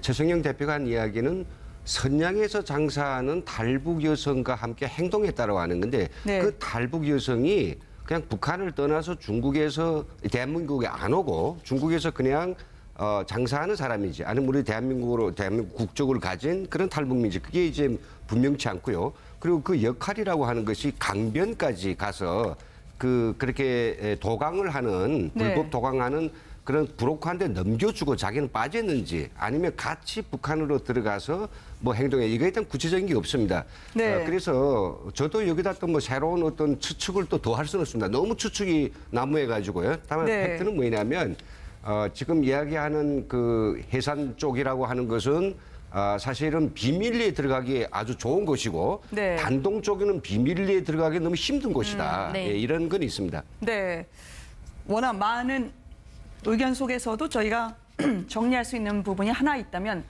최성영 대표가 한 이야기는 선양에서 장사하는 탈북 여성과 함께 행동했다고 하는 건데 네. 그 탈북 여성이 그냥 북한을 떠나서 중국에서 대한민국에 안 오고 중국에서 그냥 장사하는 사람이지 아니면 우리 대한민국 국적을 가진 그런 탈북민지 그게 이제 분명치 않고요. 그리고 그 역할이라고 하는 것이 강변까지 가서 그렇게 도강을 하는 네. 불법 도강하는 그런 브로커한테 넘겨주고 자기는 빠졌는지 아니면 같이 북한으로 들어가서 뭐 행동해 이거에 대한 구체적인 게 없습니다. 네. 그래서 저도 여기다 또 뭐 새로운 어떤 추측을 또 더 할 수는 없습니다. 너무 추측이 난무해가지고요. 다만 네. 팩트는 뭐냐면 지금 이야기하는 그 해산 쪽이라고 하는 것은 사실은 비밀리에 들어가기에 아주 좋은 곳이고 네. 단동 쪽에는 비밀리에 들어가기 너무 힘든 곳이다. 네. 예, 이런 건 있습니다. 네. 워낙 많은 의견 속에서도 저희가 정리할 수 있는 부분이 하나 있다면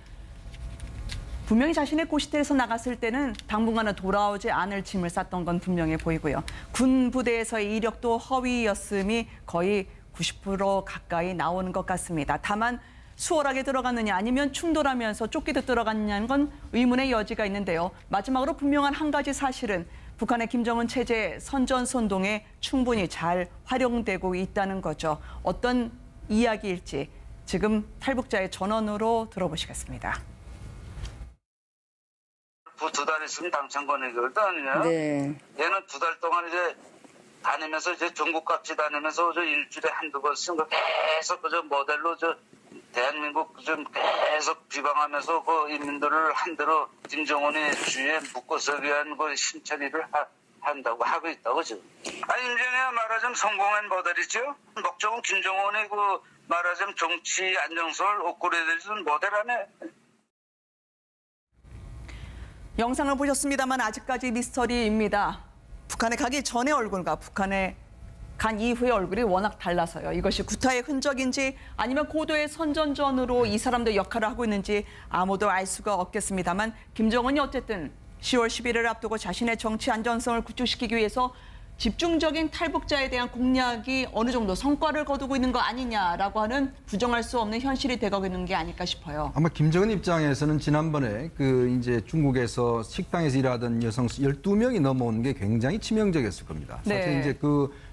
분명히 자신의 고시대에서 나갔을 때는 당분간은 돌아오지 않을 짐을 쌌던 건 분명해 보이고요. 군 부대에서의 이력도 허위였음이 거의 90% 가까이 나오는 것 같습니다. 다만 수월하게 들어갔느냐 아니면 충돌하면서 쫓기듯 들어갔느냐는 건 의문의 여지가 있는데요. 마지막으로 분명한 한 가지 사실은 북한의 김정은 체제 선전선동에 충분히 잘 활용되고 있다는 거죠. 어떤 이야기일지 지금 탈북자의 전언으로 들어보시겠습니다. 두 달 있으면 당선권이거든요. 네. 얘는 두 달 동안 이제 다니면서 이제 전국 각지 다니면서 저 일주일에 한두 번씩 계속 그저 모델로 저 대한민국 좀 계속 비방하면서 그 인민들을 한대로 김정은의 주위에 묶어서기 위한 그 신처리를 한다고 하고 있다고 지금. 임정희가 말하자면 성공한 모델이죠. 목적은 김정은의 그 말하자면 정치 안정성을 옥고려해주는 모델하네. 영상을 보셨습니다만 아직까지 미스터리입니다. 북한에 가기 전의 얼굴과 북한에 간 이후의 얼굴이 워낙 달라서요. 이것이 구타의 흔적인지 아니면 고도의 선전전으로 이 사람들 역할을 하고 있는지 아무도 알 수가 없겠습니다만 김정은이 어쨌든 10월 11일을 앞두고 자신의 정치 안전성을 구축시키기 위해서 집중적인 탈북자에 대한 공략이 어느 정도 성과를 거두고 있는 거 아니냐라고 하는 부정할 수 없는 현실이 되고 있는 게 아닐까 싶어요. 아마 김정은 입장에서는 지난번에 그 이제 중국에서 식당에서 일하던 여성 12명이 넘어온 게 굉장히 치명적이었을 겁니다. 사실 네. 이제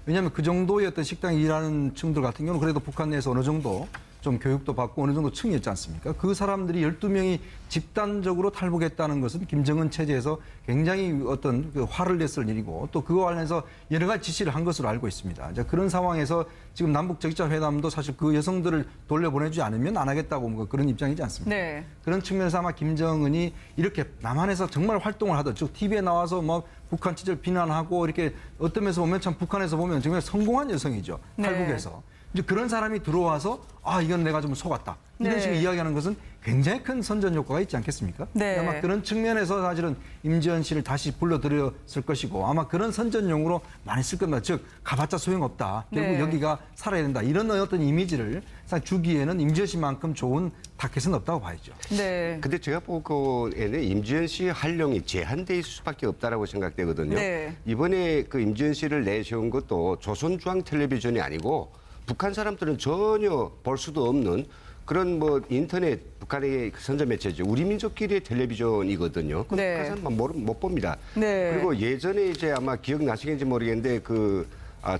왜냐하면 그 정도의 어떤 식당에 일하는 층들 같은 경우는 그래도 북한 내에서 어느 정도 좀 교육도 받고 어느 정도 층이었지 않습니까? 그 사람들이 12명이 집단적으로 탈북했다는 것은 김정은 체제에서 굉장히 어떤 그 화를 냈을 일이고 또 그거 관련해서 여러 가지 지시를 한 것으로 알고 있습니다. 이제 그런 상황에서 지금 남북 적자 회담도 사실 그 여성들을 돌려보내주지 않으면 안 하겠다고 뭐 그런 입장이지 않습니까? 네. 그런 측면에서 아마 김정은이 이렇게 남한에서 정말 활동을 하던 즉 TV에 나와서 뭐 북한 체제를 비난하고 이렇게 어떤 면에서 보면 참 북한에서 보면 정말 성공한 여성이죠. 네. 탈북에서. 이제 그런 사람이 들어와서 이건 내가 좀 속았다. 이런 네. 식으로 이야기하는 것은 굉장히 큰 선전 효과가 있지 않겠습니까? 네. 아마 그런 측면에서 사실은 임지연 씨를 다시 불러들였을 것이고 아마 그런 선전용으로 많이 쓸 겁니다. 즉 가봤자 소용없다. 결국 네. 여기가 살아야 된다. 이런 어떤 이미지를 주기에는 임지연 씨만큼 좋은 타켓은 없다고 봐야죠. 네. 근데 제가 보기에는 임지연 씨 활용이 제한돼 있을 수밖에 없다라고 생각되거든요. 네. 이번에 그 임지연 씨를 내세운 것도 조선중앙텔레비전이 아니고 북한 사람들은 전혀 볼 수도 없는 그런 뭐 인터넷 북한의 선전 매체죠. 우리 민족끼리의 텔레비전이거든요. 그 네. 북한 사람만 못 봅니다. 네. 그리고 예전에 이제 아마 기억나시겠는지 모르겠는데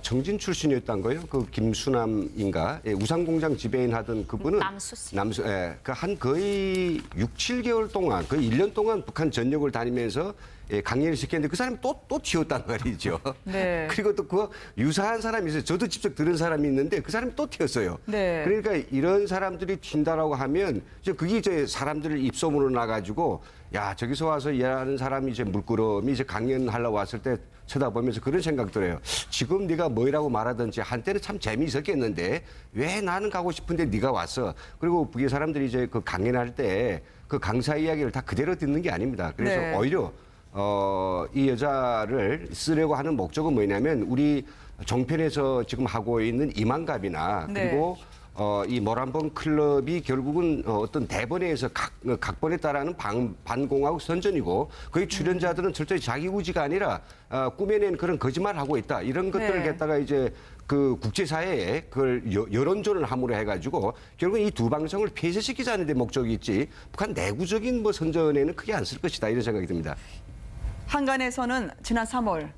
청진 출신이었던 거예요. 그 김수남인가 우상공장 지배인 하던 그분은 남수 씨. 한 거의 6, 7개월 동안 거의 1년 동안 북한 전역을 다니면서 강연을 시켰는데 그 사람이 또 튀었단 말이죠. 네. 그리고 또 그 유사한 사람이 있어요. 저도 직접 들은 사람이 있는데 그 사람이 또 튀었어요. 네. 그러니까 이런 사람들이 튄다라고 하면 그게 이제 사람들을 입소문으로 나가지고 야 저기서 와서 일하는 사람이 이제 물끄러미 이제 강연하려고 왔을 때 쳐다보면서 그런 생각 들어요. 지금 네가 뭐라고 말하든지 한때는 참 재미있었겠는데 왜 나는 가고 싶은데 네가 왔어. 그리고 북의 사람들이 이제 그 강연할 때 그 강사 이야기를 다 그대로 듣는 게 아닙니다. 그래서 네. 오히려 이 여자를 쓰려고 하는 목적은 뭐냐면 우리 정편에서 지금 하고 있는 이만갑이나 네. 그리고 이 모란봉 클럽이 결국은 어떤 대본에서 각본에 따라하는 반공하고 선전이고 거기 출연자들은 절대 자기 우지가 아니라 꾸며낸 그런 거짓말을 하고 있다. 이런 것들을 네. 갖다가 이제 그 국제사회에 그걸 여론전을 함으로 해가지고 결국 이 두 방송을 폐쇄시키자는 데 목적이 있지 북한 내구적인 뭐 선전에는 크게 안 쓸 것이다 이런 생각이 듭니다. 한간에서는 지난 3월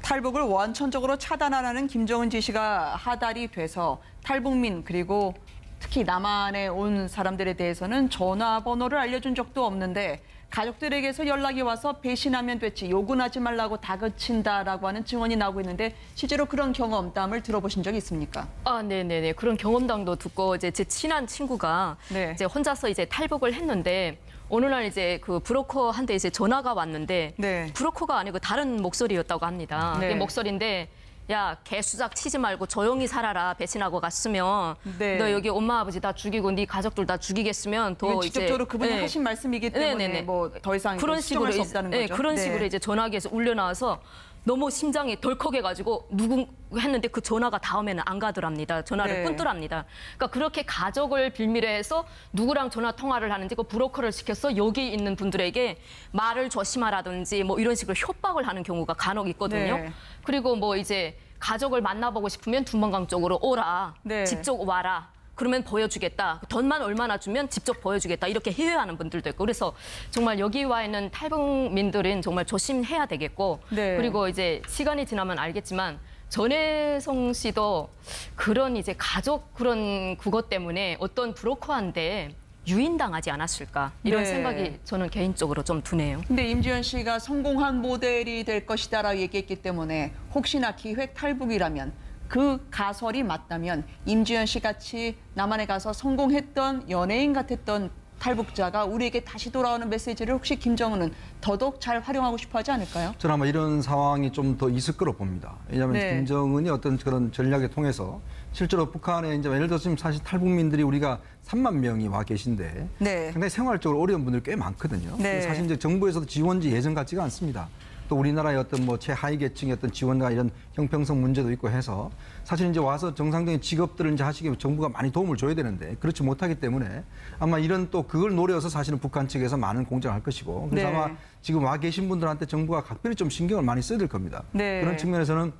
탈북을 원천적으로 차단하라는 김정은 지시가 하달이 돼서 탈북민 그리고 특히 남한에 온 사람들에 대해서는 전화번호를 알려준 적도 없는데 가족들에게서 연락이 와서 배신하면 됐지 욕은 하지 말라고 다그친다라고 하는 증언이 나오고 있는데 실제로 그런 경험담을 들어보신 적이 있습니까? 네네네. 그런 경험담도 듣고 이제 제 친한 친구가 네. 이제 혼자서 이제 탈북을 했는데 어느 날 이제 그 브로커한테 이제 전화가 왔는데 네. 브로커가 아니고 다른 목소리였다고 합니다. 네. 그 목소리인데 야, 개수작 치지 말고 조용히 살아라. 배신하고 갔으면 네. 너 여기 엄마 아버지 다 죽이고 네 가족들 다 죽이겠으면 더 이건 이제 직접적으로 그분이 네. 하신 말씀이기 때문에 네네네. 뭐 더 이상 그런 수정할 식으로 수 없다는 네, 거죠. 그런 네. 식으로 이제 전화기에서 울려 나와서 너무 심장이 덜컥해가지고 누구 했는데 그 전화가 다음에는 안 가더랍니다. 전화를 네. 끊더랍니다. 그러니까 그렇게 가족을 빌미로 해서 누구랑 전화 통화를 하는지 그 브로커를 시켜서 여기 있는 분들에게 말을 조심하라든지 뭐 이런 식으로 협박을 하는 경우가 간혹 있거든요. 네. 그리고 뭐 이제 가족을 만나보고 싶으면 두만강 쪽으로 오라. 네. 집 쪽 와라. 그러면 보여주겠다. 돈만 얼마나 주면 직접 보여주겠다. 이렇게 희화하는 분들도 있고. 그래서 정말 여기 와 있는 탈북민들은 정말 조심해야 되겠고. 네. 그리고 이제 시간이 지나면 알겠지만 전혜성 씨도 그런 이제 가족 그런 그것 때문에 어떤 브로커한테 유인당하지 않았을까. 이런 네. 생각이 저는 개인적으로 좀 드네요. 근데 임지연 씨가 성공한 모델이 될 것이다라고 얘기했기 때문에 혹시나 기획 탈북이라면 그 가설이 맞다면 임지연 씨 같이 남한에 가서 성공했던 연예인 같았던 탈북자가 우리에게 다시 돌아오는 메시지를 혹시 김정은은 더더욱 잘 활용하고 싶어 하지 않을까요? 저는 아마 이런 상황이 좀 더 있을 거로 봅니다. 왜냐하면 네. 김정은이 어떤 그런 전략을 통해서 실제로 북한에 이제 예를 들어서 지금 사실 탈북민들이 우리가 3만 명이 와 계신데 네. 상당히 생활적으로 어려운 분들 꽤 많거든요. 네. 사실 이제 정부에서도 지원지 예전 같지가 않습니다. 또 우리나라의 어떤 뭐 최하위 계층의 어떤 지원과 이런 형평성 문제도 있고 해서 사실 이제 와서 정상적인 직업들을 이제 하시기 위해 정부가 많이 도움을 줘야 되는데 그렇지 못하기 때문에 아마 이런 또 그걸 노려서 사실은 북한 측에서 많은 공작을 할 것이고 그래서 네. 아마 지금 와 계신 분들한테 정부가 각별히 좀 신경을 많이 써야 될 겁니다. 네. 그런 측면에서는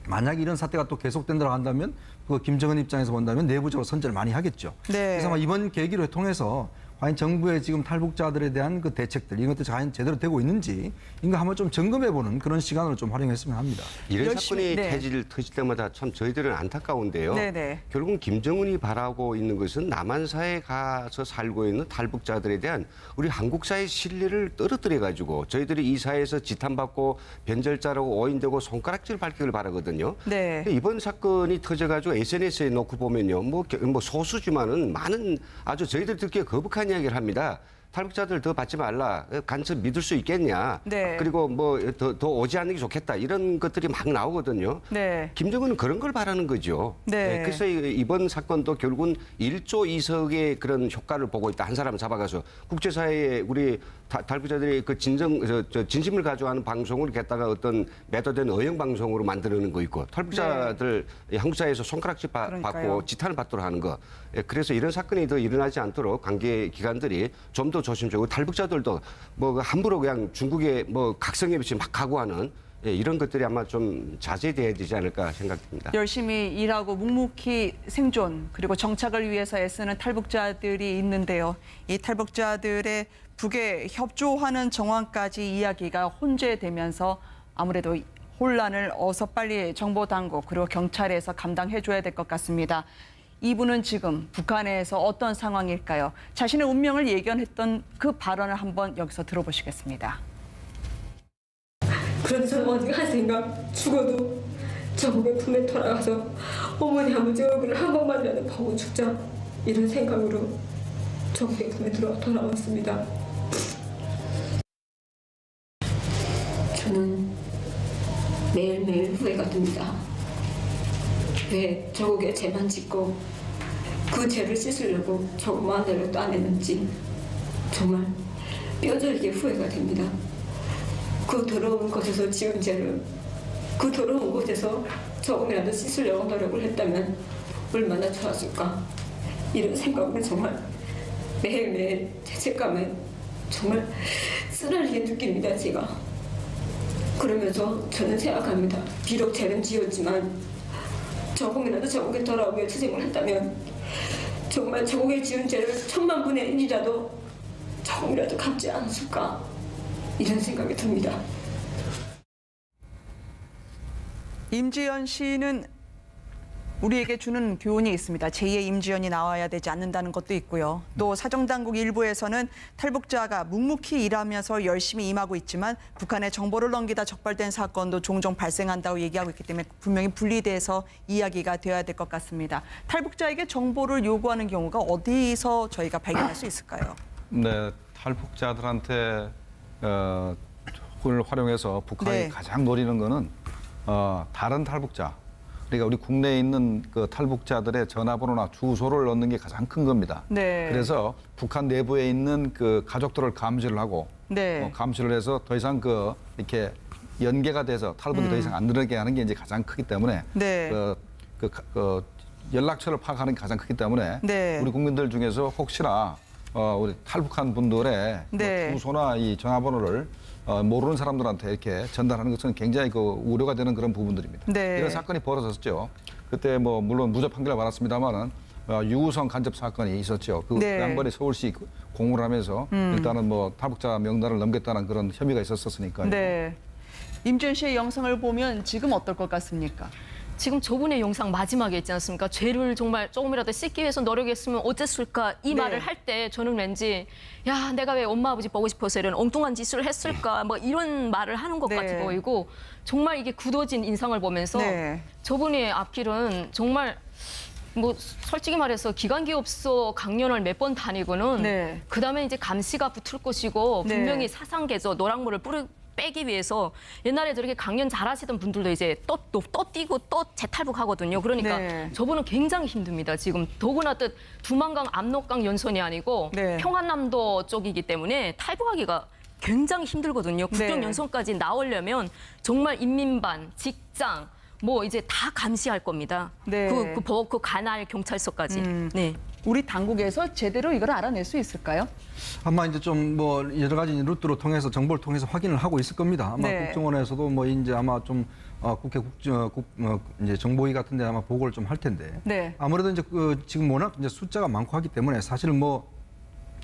만약에 이런 사태가 또 계속된다고 한다면 그 김정은 입장에서 본다면 내부적으로 선제를 많이 하겠죠. 네. 그래서 아마 이번 계기를 통해서 과연 정부의 지금 탈북자들에 대한 그 대책들 이것도 과연 제대로 되고 있는지 이거 한번 좀 점검해보는 그런 시간으로 좀 활용했으면 합니다. 이런 열심히, 사건이 터질 때마다 참 저희들은 안타까운데요. 네네. 결국은 김정은이 바라고 있는 것은 남한사에 가서 살고 있는 탈북자들에 대한 우리 한국 사회의 신뢰를 떨어뜨려가지고 저희들이 이 사회에서 지탄받고 변절자라고 오인되고 손가락질 밟기를 바라거든요. 네. 근데 이번 사건이 터져가지고 SNS에 놓고 보면요. 뭐 소수지만은 많은 아주 저희들 듣기에 거북한 이야기를 합니다. 탈북자들 더 받지 말라. 간첩 믿을 수 있겠냐. 네. 그리고 뭐 더 오지 않는 게 좋겠다. 이런 것들이 막 나오거든요. 네. 김정은은 그런 걸 바라는 거죠. 네. 그래서 이번 사건도 결국은 1조 2석의 그런 효과를 보고 있다. 한 사람 잡아가서 국제사회에 우리 탈북자들이 그 진심을 가져가는 방송을 갖다가 어떤 매도된 어용 방송으로 만드는 거 있고 탈북자들 한국 사회에서 손가락질 그러니까요. 받고 지탄을 받도록 하는 거. 그래서 이런 사건이 더 일어나지 않도록 관계 기관들이 좀 더 조심스럽고 탈북자들도 뭐 함부로 그냥 중국에 뭐 각성에 비치 막 각오하는 이런 것들이 아마 좀 자제돼야 되지 않을까 생각됩니다. 열심히 일하고 묵묵히 생존 그리고 정착을 위해서 애쓰는 탈북자들이 있는데요. 이 탈북자들의 북에 협조하는 정황까지 이야기가 혼재되면서 아무래도 혼란을 어서 빨리 정보당국 그리고 경찰에서 감당해줘야 될 것 같습니다. 이분은 지금 북한에서 어떤 상황일까요? 자신의 운명을 예견했던 그 발언을 한번 여기서 들어보시겠습니다. 그래서 언젠가 생각 죽어도 정국의 품에 돌아가서 어머니 아버지 얼굴을 한 번만이라도 보고 죽자 이런 생각으로 정국의 품에 돌아왔습니다. 저는 매일매일 후회가 됩니다. 왜 저국에 죄만 짓고 그 죄를 씻으려고 저것만 노력도 안 했는지 정말 뼈저리게 후회가 됩니다. 그 더러운 곳에서 지은 죄를 그 더러운 곳에서 조금이라도 씻으려고 노력을 했다면 얼마나 좋았을까 이런 생각을 정말 매일매일 죄책감에 정말 쓰라리게 느낍니다. 제가 그러면서 저는 생각합니다. 비록 죄는 지었지만 조금이라도 저국에 돌아오기 위해 투쟁을 했다면 정말 저국에 지은 죄를 1000만분의 1이라도 조금이라도 갚지 않았을까 이런 생각이 듭니다. 임지연 씨는 우리에게 주는 교훈이 있습니다. 제2의 임지연이 나와야 되지 않는다는 것도 있고요. 또 사정당국 일부에서는 탈북자가 묵묵히 일하면서 열심히 임하고 있지만 북한에 정보를 넘기다 적발된 사건도 종종 발생한다고 얘기하고 있기 때문에 분명히 분리돼서 이야기가 되어야 될 것 같습니다. 탈북자에게 정보를 요구하는 경우가 어디서 저희가 발견할 수 있을까요? 네, 탈북자들한테 그걸 활용해서 북한이 네. 가장 노리는 거는 다른 탈북자, 그러니까 우리 국내에 있는 그 탈북자들의 전화번호나 주소를 넣는 게 가장 큰 겁니다. 네. 그래서 북한 내부에 있는 그 가족들을 감시를 하고 네. 감시를 해서 더 이상 그 이렇게 연계가 돼서 탈북이 더 이상 안 늘게 하는 게 이제 가장 크기 때문에 네. 그 연락처를 파악하는 게 가장 크기 때문에 네. 우리 국민들 중에서 혹시나 우리 탈북한 분들의 네. 뭐 주소나 이 전화번호를 모르는 사람들한테 이렇게 전달하는 것은 굉장히 그 우려가 되는 그런 부분들입니다. 네. 이런 사건이 벌어졌죠. 그때 뭐 물론 무죄 판결을 받았습니다만은 유우성 간접 사건이 있었죠. 그 네. 양반이 서울시 공무를 하면서 일단은 뭐 탈북자 명단을 넘겼다는 그런 혐의가 있었으니까요. 네. 임지연 씨의 영상을 보면 지금 어떨 것 같습니까? 지금 저분의 영상 마지막에 있지 않습니까? 죄를 정말 조금이라도 씻기 위해서 노력했으면 어땠을까? 이 네. 말을 할 때 저는 왠지 야, 내가 왜 엄마 아버지 보고 싶어서 이런 엉뚱한 짓을 했을까? 뭐 이런 말을 하는 것 네. 같이 보이고 정말 이게 굳어진 인상을 보면서 네. 저분의 앞길은 정말 뭐 솔직히 말해서 기관기업소 강연을 몇 번 다니고는 네. 그다음에 이제 감시가 붙을 것이고 네. 분명히 사상개조 노랑물을 빼기 위해서 옛날에 저렇게 강연 잘하시던 분들도 이제 또 뛰고 또 재탈북하거든요. 그러니까 네. 저분은 굉장히 힘듭니다. 지금 더구나 또 두만강 압록강 연선이 아니고 네. 평안남도 쪽이기 때문에 탈북하기가 굉장히 힘들거든요. 국경 네. 연선까지 나오려면 정말 인민반, 직장 뭐 이제 다 감시할 겁니다. 네. 그 관할 경찰서까지. 네. 우리 당국에서 제대로 이걸 알아낼 수 있을까요? 아마 이제 좀 뭐 여러 가지 루트로 통해서 정보를 통해서 확인을 하고 있을 겁니다. 아마 네. 국정원에서도 뭐 이제 아마 좀 국회 이제 정보위 같은데 아마 보고를 좀 할 텐데. 네. 아무래도 이제 지금 워낙 이제 숫자가 많고 하기 때문에 사실 뭐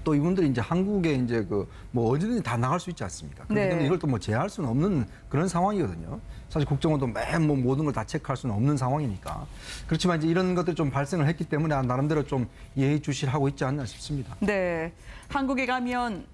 또 이분들이 이제 한국에 이제 뭐 어디든지 다 나갈 수 있지 않습니까? 그렇기 네. 때문에 이걸 또 뭐 제한할 수는 없는 그런 상황이거든요. 사실 국정원도 매일 뭐 모든 걸 다 체크할 수는 없는 상황이니까. 그렇지만 이제 이런 것들이 좀 발생을 했기 때문에 나름대로 좀 예의주시를 하고 있지 않나 싶습니다. 네. 한국에 가면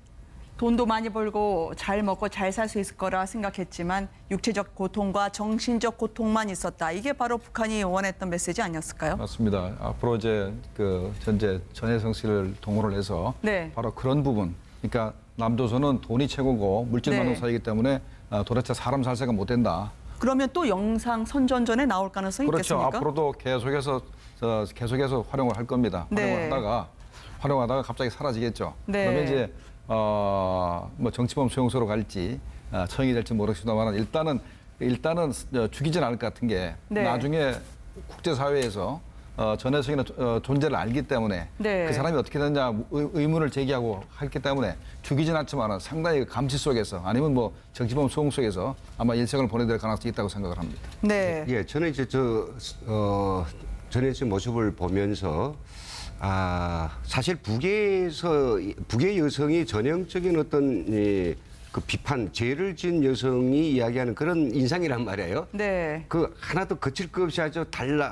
돈도 많이 벌고 잘 먹고 잘 살 수 있을 거라 생각했지만 육체적 고통과 정신적 고통만 있었다. 이게 바로 북한이 원했던 메시지 아니었을까요? 맞습니다. 앞으로 이제 그 현재 전혜성 씨를 동원을 해서 네. 바로 그런 부분. 그러니까 남조선은 돈이 최고고 물질 네. 많은 사회이기 때문에 도대체 사람 살세가 못 된다. 그러면 또 영상 선전전에 나올 가능성이 그렇죠. 있겠습니까? 앞으로도 계속해서 활용을 할 겁니다. 네. 활용하다가 갑자기 사라지겠죠. 네. 그러면 이제 뭐 정치범 수용소로 갈지 처형이 될지 모르겠습니다만 일단은 죽이진 않을 것 같은 게 네. 나중에 국제사회에서 전혜성이는 존재를 알기 때문에 네. 그 사람이 어떻게 됐냐 의문을 제기하고 했기 때문에 죽이진 않지만 상당히 감시 속에서 아니면 뭐 정치범 수용 속에서 아마 일생을 보내야 될 가능성이 있다고 생각을 합니다. 네. 예, 저는 이제 전혜진 모습을 보면서 사실 북의 여성이 전형적인 어떤 그 비판, 죄를 지은 여성이 이야기하는 그런 인상이란 말이에요. 네. 그 하나도 거칠 것 없이 아주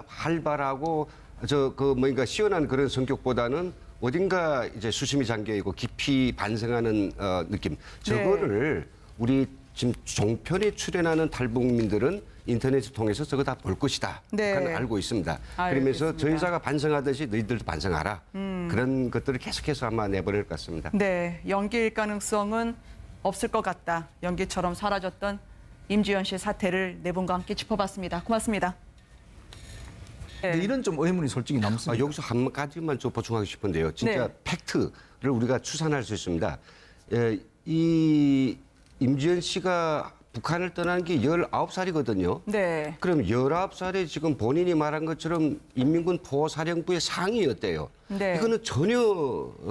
활발하고 뭔가 시원한 그런 성격보다는 어딘가 이제 수심이 잠겨 있고 깊이 반성하는 느낌. 저거를 우리 지금 종편에 출연하는 탈북민들은 인터넷을 통해서 저거 다 볼 것이다. 네. 북한은 알고 있습니다. 알겠습니다. 그러면서 저 여자가 반성하듯이 너희들도 반성하라. 그런 것들을 계속해서 아마 내보낼 것 같습니다. 네. 연기일 가능성은 없을 것 같다. 연기처럼 사라졌던 임지연 씨의 사태를 네 분과 함께 짚어봤습니다. 고맙습니다. 근데 이런 좀 의문이 솔직히 남습니다. 여기서 한 가지만 좀 보충하고 싶은데요. 진짜 네. 팩트를 우리가 추산할 수 있습니다. 이 임지연 씨가 북한을 떠난 게 19살이거든요. 네. 그럼 19살에 지금 본인이 말한 것처럼 인민군 포사령부의 상위였대요. 네. 이거는 전혀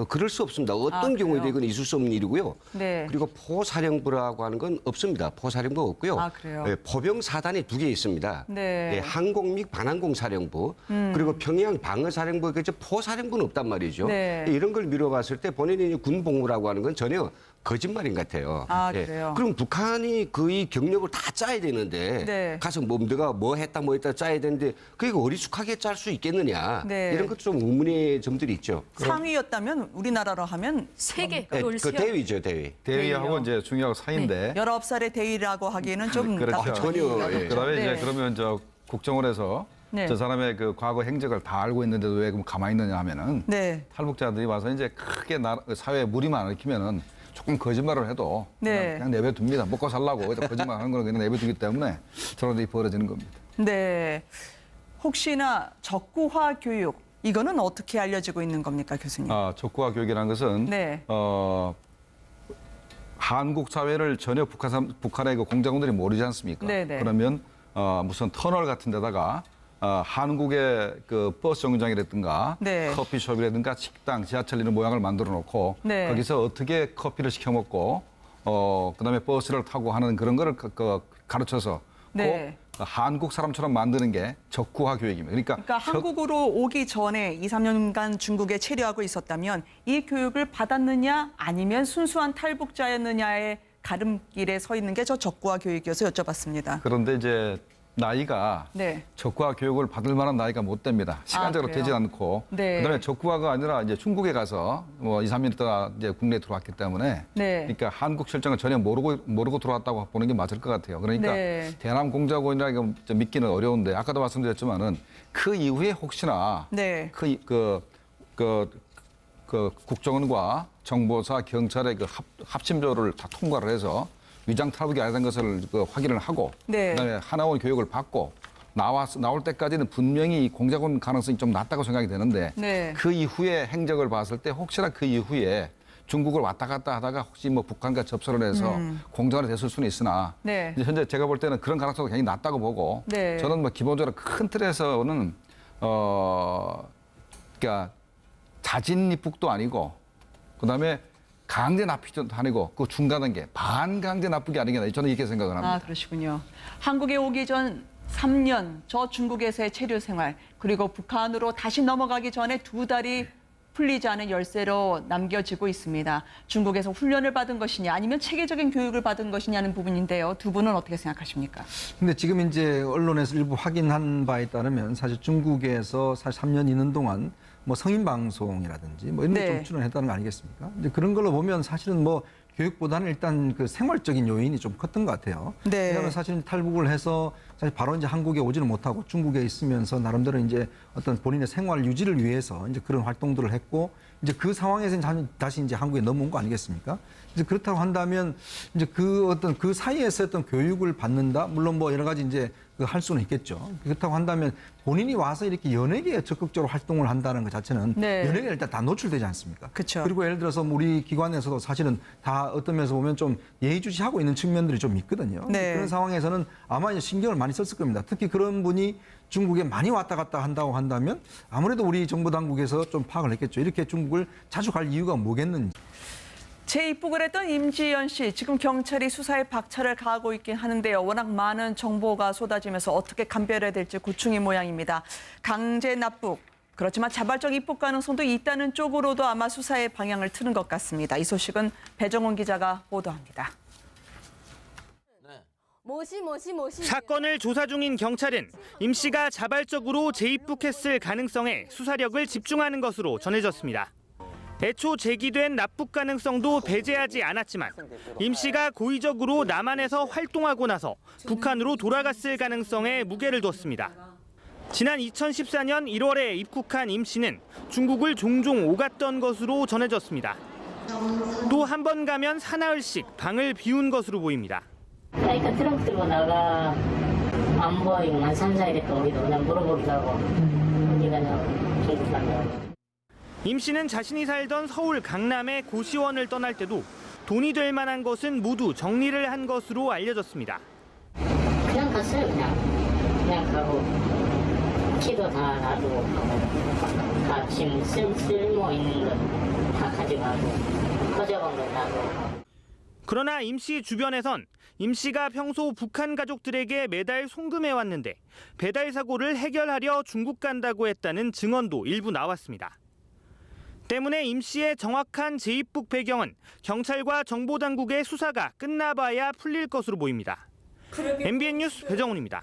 그럴 수 없습니다. 어떤 경우에도 그래요? 이건 있을 수 없는 일이고요. 네. 그리고 포사령부라고 하는 건 없습니다. 포사령부 없고요. 그래요? 포병 사단이 2개 있습니다. 네. 항공 및 반항공 사령부 그리고 평양 방어사령부 포사령부는 없단 말이죠. 네. 이런 걸 미뤄봤을 때 본인이 군 복무라고 하는 건 전혀 거짓말인 것 같아요. 그래요? 그럼 북한이 거의 경력을 다 짜야 되는데 네. 가서 내가 뭐 했다 짜야 되는데 그게 어리숙하게 짤 수 있겠느냐. 네. 이런 것도 좀 의문의 점들이 있죠. 상위였다면 우리나라로 하면 세계 네, 그걸 그 대위죠, 대위. 대위하고 이제 중요하고 사이인데 19살의 대위라고 하기에는 좀 그렇죠. 나쁘죠. 전혀. 예. 그다음에 네. 이제 그러면 국정원에서 네. 저 사람의 그 과거 행적을 다 알고 있는데도 왜 그럼 가만히 있느냐 하면은 네. 탈북자들이 와서 이제 크게 사회에 무리만 안 일으키면은 조금 거짓말을 해도 네. 그냥 내버려둡니다. 먹고 살라고 거짓말하는 거는 그냥 내버려두기 때문에 저런 일이 벌어지는 겁니다. 네. 혹시나 적구화 교육 이거는 어떻게 알려지고 있는 겁니까, 교수님? 적구화 교육이라는 것은 네. 한국 사회를 전혀 북한의 그 공작원들이 모르지 않습니까? 네네. 그러면 무슨 터널 같은 데다가 한국의 그 버스 정류장이라든가 네. 커피숍이라든가 식당, 지하철 이런 모양을 만들어 놓고 네. 거기서 어떻게 커피를 시켜 먹고 그다음에 버스를 타고 하는 그런 거를 가르쳐서 네. 한국 사람처럼 만드는 게 적구화 교육입니다. 그러니까 한국으로 오기 전에 2, 3년간 중국에 체류하고 있었다면 이 교육을 받았느냐 아니면 순수한 탈북자였느냐의 가름길에 서 있는 게 저 적구화 교육이어서 여쭤봤습니다. 그런데 이제 나이가 네. 적구화 교육을 받을 만한 나이가 못 됩니다. 시간적으로 그래요? 되지 않고 네. 그다음에 적구화가 아니라 이제 중국에 가서 뭐 2, 3년 있다가 이제 국내에 들어왔기 때문에 네. 그러니까 한국 실정을 전혀 모르고 들어왔다고 보는 게 맞을 것 같아요. 그러니까 네. 대남 공작원이라 이거 좀 믿기는 어려운데 아까도 말씀드렸지만은 그 이후에 혹시나 네. 그 국정원과 정보사, 경찰의 그 합심조를 다 통과를 해서 위장 탈북이 아니라는 것을 확인을 하고 네. 그다음에 하나원 교육을 받고 나올 때까지는 분명히 공작원 가능성이 좀 낮다고 생각이 되는데 네. 그 이후에 행적을 봤을 때 혹시나 그 이후에 중국을 왔다 갔다 하다가 혹시 뭐 북한과 접선을 해서 공작원이 됐을 수는 있으나 네. 이제 현재 제가 볼 때는 그런 가능성이 굉장히 낮다고 보고 네. 저는 뭐 기본적으로 큰 틀에서는 그러니까 자진 입국도 아니고 그다음에 강제 납치도 아니고 그 중간 단계 반강제 납북이 아니겠나 저는 이렇게 생각을 합니다. 아, 그러시군요. 한국에 오기 전 3년 저 중국에서의 체류 생활 그리고 북한으로 다시 넘어가기 전에 2달이 풀리지 않은 열쇠로 남겨지고 있습니다. 중국에서 훈련을 받은 것이냐 아니면 체계적인 교육을 받은 것이냐는 부분인데요. 두 분은 어떻게 생각하십니까? 근데 지금 이제 언론에서 일부 확인한 바에 따르면 사실 중국에서 사실 3년 있는 동안 뭐 성인 방송이라든지 뭐 이런 걸 좀 네. 출연했다는 거 아니겠습니까? 이제 그런 걸로 보면 사실은 뭐 교육보다는 일단 그 생활적인 요인이 좀 컸던 것 같아요. 네. 왜냐하면 사실 탈북을 해서 사실 바로 이제 한국에 오지는 못하고 중국에 있으면서 나름대로 이제 어떤 본인의 생활 유지를 위해서 이제 그런 활동들을 했고 이제 그 상황에서 다시 이제 한국에 넘어온 거 아니겠습니까? 이제 그렇다고 한다면 이제 그 어떤 그 사이에서 어떤 교육을 받는다? 물론 뭐 여러 가지 이제 할 수는 있겠죠. 그렇다고 한다면 본인이 와서 이렇게 연예계에 적극적으로 활동을 한다는 것 자체는 네. 연예계에 일단 다 노출되지 않습니까? 그쵸. 그리고 예를 들어서 우리 기관에서도 사실은 다 어떤 면에서 보면 좀 예의주시하고 있는 측면들이 좀 있거든요. 네. 그런 상황에서는 아마 이제 신경을 많이 썼을 겁니다. 특히 그런 분이 중국에 많이 왔다 갔다 한다고 한다면 아무래도 우리 정부 당국에서 좀 파악을 했겠죠. 이렇게 중국을 자주 갈 이유가 뭐겠는지. 재입국을 했던 임지연 씨, 지금 경찰이 수사에 박차를 가하고 있긴 하는데요. 워낙 많은 정보가 쏟아지면서 어떻게 감별해야 될지 고충인 모양입니다. 강제 납북, 그렇지만 자발적 입국 가능성도 있다는 쪽으로도 아마 수사의 방향을 트는 것 같습니다. 이 소식은 배정훈 기자가 보도합니다. 사건을 조사 중인 경찰은 임 씨가 자발적으로 재입국했을 가능성에 수사력을 집중하는 것으로 전해졌습니다. 애초 제기된 납북 가능성도 배제하지 않았지만 임 씨가 고의적으로 남한에서 활동하고 나서 북한으로 돌아갔을 가능성에 무게를 뒀습니다. 지난 2014년 1월에 입국한 임 씨는 중국을 종종 오갔던 것으로 전해졌습니다. 또 한 번 가면 사나흘씩 방을 비운 것으로 보입니다. 그러니까 트렁크 들고 나가 안 보이면 한 3, 4일 있다 우리도 그냥 물어보기도 하고 어디가 중국 가냐고. 임 씨는 자신이 살던 서울 강남의 고시원을 떠날 때도 돈이 될 만한 것은 모두 정리를 한 것으로 알려졌습니다. 그냥 갔어요. 그냥 가고 키도 다 놔두고 다 지금 쓸모 있는 거 다 가져가고 커져간 거 놔두고. 그러나 임 씨 주변에선 임 씨가 평소 북한 가족들에게 매달 송금해왔는데 배달 사고를 해결하려 중국 간다고 했다는 증언도 일부 나왔습니다. 때문에 임 씨의 정확한 재입국 배경은 경찰과 정보당국의 수사가 끝나봐야 풀릴 것으로 보입니다. MBN 뉴스 배정훈입니다.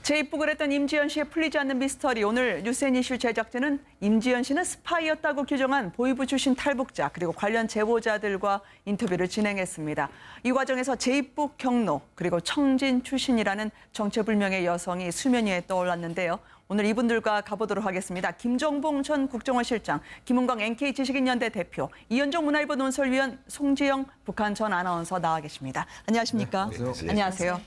재입국을 했던 임지연 씨의 풀리지 않는 미스터리. 오늘 뉴스앤 이슈 제작진은 임지연 씨는 스파이였다고 규정한 보위부 출신 탈북자 그리고 관련 제보자들과 인터뷰를 진행했습니다. 이 과정에서 재입국 경로 그리고 청진 출신이라는 정체불명의 여성이 수면 위에 떠올랐는데요. 오늘 이분들과 가보도록 하겠습니다. 김정봉 전 국정원 실장, 김은광 NK지식인연대 대표, 이현종 문화일보 논설위원, 송지영 북한 전 아나운서 나와 계십니다. 안녕하십니까? 네, 안녕하세요. 안녕하세요.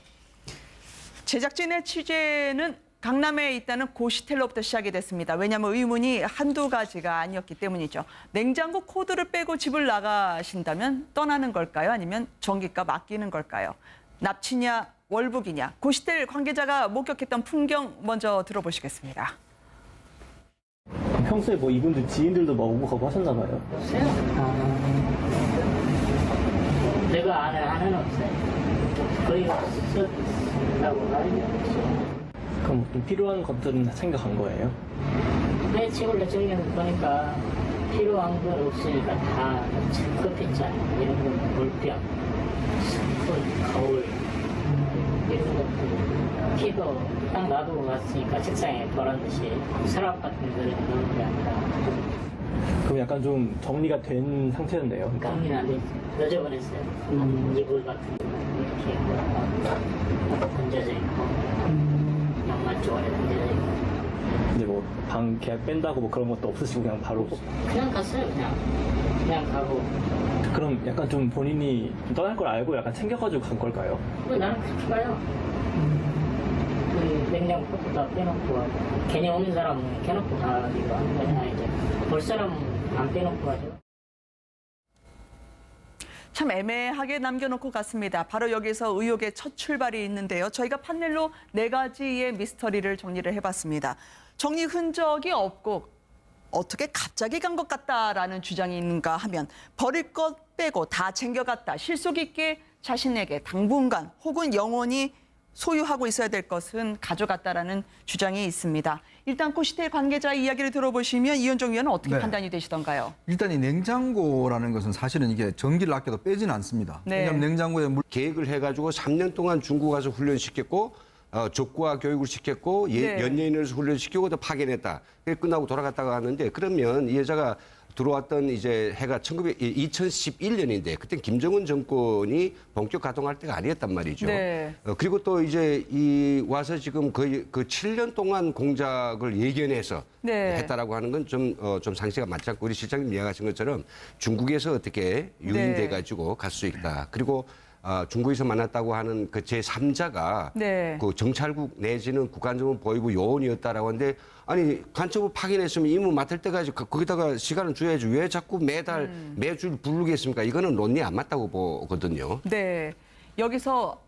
제작진의 취재는 강남에 있다는 고시텔로부터 시작이 됐습니다. 왜냐하면 의문이 한두 가지가 아니었기 때문이죠. 냉장고 코드를 빼고 집을 나가신다면 떠나는 걸까요? 아니면 전기값 아끼는 걸까요? 납치냐 월북이냐? 고시텔 관계자가 목격했던 풍경 먼저 들어보시겠습니다. 평소에 뭐 이분들 지인들도 막 오고 가고 하셨나 봐요. 없어요? 내가 아는 없어요. 거의 없었다고 봐야죠. 그럼 좀 필요한 것들은 챙겨간 거예요? 내 책을 정리해 보니까 필요한 건 없으니까 다 급했잖아요. 이런 건 물병, 스푼, 거울 이런 것들 키도 딱 놔두고 갔으니까 책상에 돌아듯이 서랍 같은 데를 넣은 게 아니라 그럼 약간 좀 정리가 된 상태였네요. 그러니까 정리는 안 돼. 늦어버렸어요. 이불 같은 거 이렇게 던져져 있고 양말 쪼가리 던져져 있고 이제 뭐 방 계약 뺀다고 뭐 그런 것도 없으시고 그냥 바로 그냥 갔어요. 그냥 가고 그럼 약간 좀 본인이 떠날 걸 알고 약간 챙겨가지고 간 걸까요? 뭐 나는 그렇게 가요. 그 냉장고 다 빼놓고 가고 괜히 오는 사람은 켜놓고 가기로 하는 거냐 이제 볼 사람은 안 빼놓고 가죠. 참 애매하게 남겨놓고 갔습니다. 바로 여기서 의혹의 첫 출발이 있는데요. 저희가 판넬로 4가지의 미스터리를 정리를 해봤습니다. 정리 흔적이 없고 어떻게 갑자기 간 것 같다라는 주장이 있는가 하면 버릴 것 빼고 다 챙겨갔다. 실속 있게 자신에게 당분간 혹은 영원히 소유하고 있어야 될 것은 가져갔다라는 주장이 있습니다. 일단 코시텔 관계자의 이야기를 들어보시면 이현정 위원은 어떻게 네. 판단이 되시던가요? 일단 이 냉장고라는 것은 사실은 이게 전기를 아껴도 빼지는 않습니다. 네. 왜냐하면 냉장고에 물 계획을 해가지고 3년 동안 중국 가서 훈련시켰고 족구화 교육을 시켰고 네. 연예인으로서 훈련시키고 또 파견했다. 그게 끝나고 돌아갔다가 하는데 그러면 이 여자가 들어왔던 이제 해가 2011년인데 그때 김정은 정권이 본격 가동할 때가 아니었단 말이죠. 네. 그리고 또 이제 이 와서 지금 거의 그 7년 동안 공작을 예견해서 네. 했다라고 하는 건 좀 상식가 맞지 않고 우리 실장님 이야기하신 것처럼 중국에서 어떻게 유인돼 가지고 갈 수 있다. 그리고 중국에서 만났다고 하는 그 제3자가 네. 그 정찰국 내지는 국가안전부 보위부 요원이었다라고 하는데 아니 간첩을 파견했으면 임무 맡을 때까지 거기다가 시간을 줘야지 왜 자꾸 매달 매주 부르겠습니까? 이거는 논리 안 맞다고 보거든요. 네. 여기서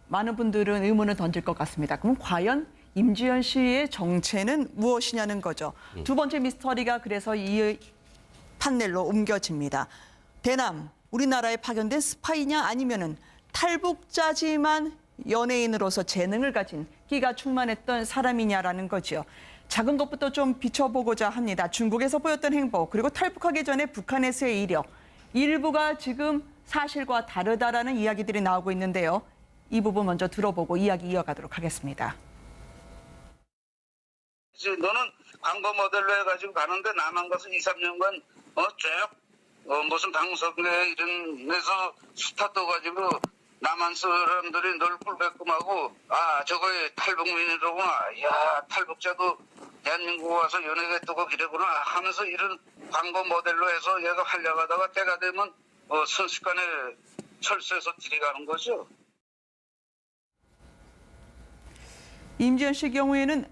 많은 분들은 의문을 던질 것 같습니다. 그럼 과연 임지연 씨의 정체는 무엇이냐는 거죠. 두 번째 미스터리가 그래서 이 판넬로 옮겨집니다. 대남, 우리나라에 파견된 스파이냐 아니면은 탈북자지만 연예인으로서 재능을 가진 끼가 충만했던 사람이냐라는 거죠. 작은 것부터 좀 비춰보고자 합니다. 중국에서 보였던 행보 그리고 탈북하기 전에 북한에서의 이력 일부가 지금 사실과 다르다라는 이야기들이 나오고 있는데요. 이 부분 먼저 들어보고 이야기 이어가도록 하겠습니다. 너는 광고 모델로 해가지고 가는데 나만 가서 2, 3년간 무슨 방송에 이런 데서 스타 떠가지고 남한 사람들이 널 꿀배꿈하고 저거에 탈북민이로구나. 야 탈북자도 대한민국 와서 연예계 뜨고 이래구나 하면서 이런 광고 모델로 해서 얘가 활약하다가 때가 되면 순식간에 철수해서 들이가는 거죠. 임지연 씨 경우에는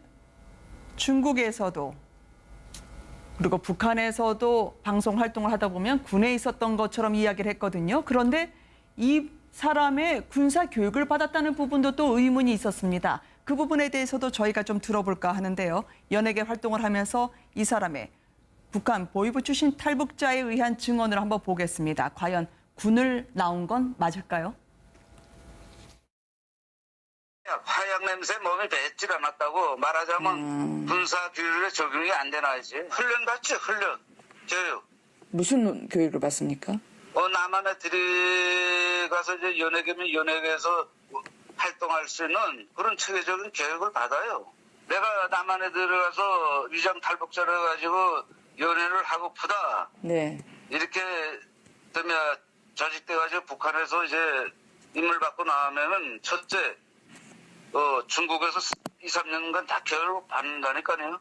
중국에서도 그리고 북한에서도 방송 활동을 하다 보면 군에 있었던 것처럼 이야기를 했거든요. 그런데 이 사람의 군사 교육을 받았다는 부분도 또 의문이 있었습니다. 그 부분에 대해서도 저희가 좀 들어볼까 하는데요. 연예계 활동을 하면서 이 사람의 북한 보위부 출신 탈북자에 의한 증언을 한번 보겠습니다. 과연 군을 나온 건 맞을까요? 화약 냄새 몸에 뱉질 않았다고 말하자면 군사 교육에 적용이 안 되나 이제 훈련 받지 훈련 교육 무슨 교육을 받습니까? 남한에 들이가서 이제 연예계면 연예계에서 활동할 수 있는 그런 체계적인 교육을 받아요. 내가 남한에 들어가서 위장 탈북자를 가지고 연애를 하고프다. 네. 이렇게 되면 조직돼가지고 북한에서 이제 임무를 받고 나오면은 첫째 중국에서 2, 3년간 다 교육을 받는다니까요.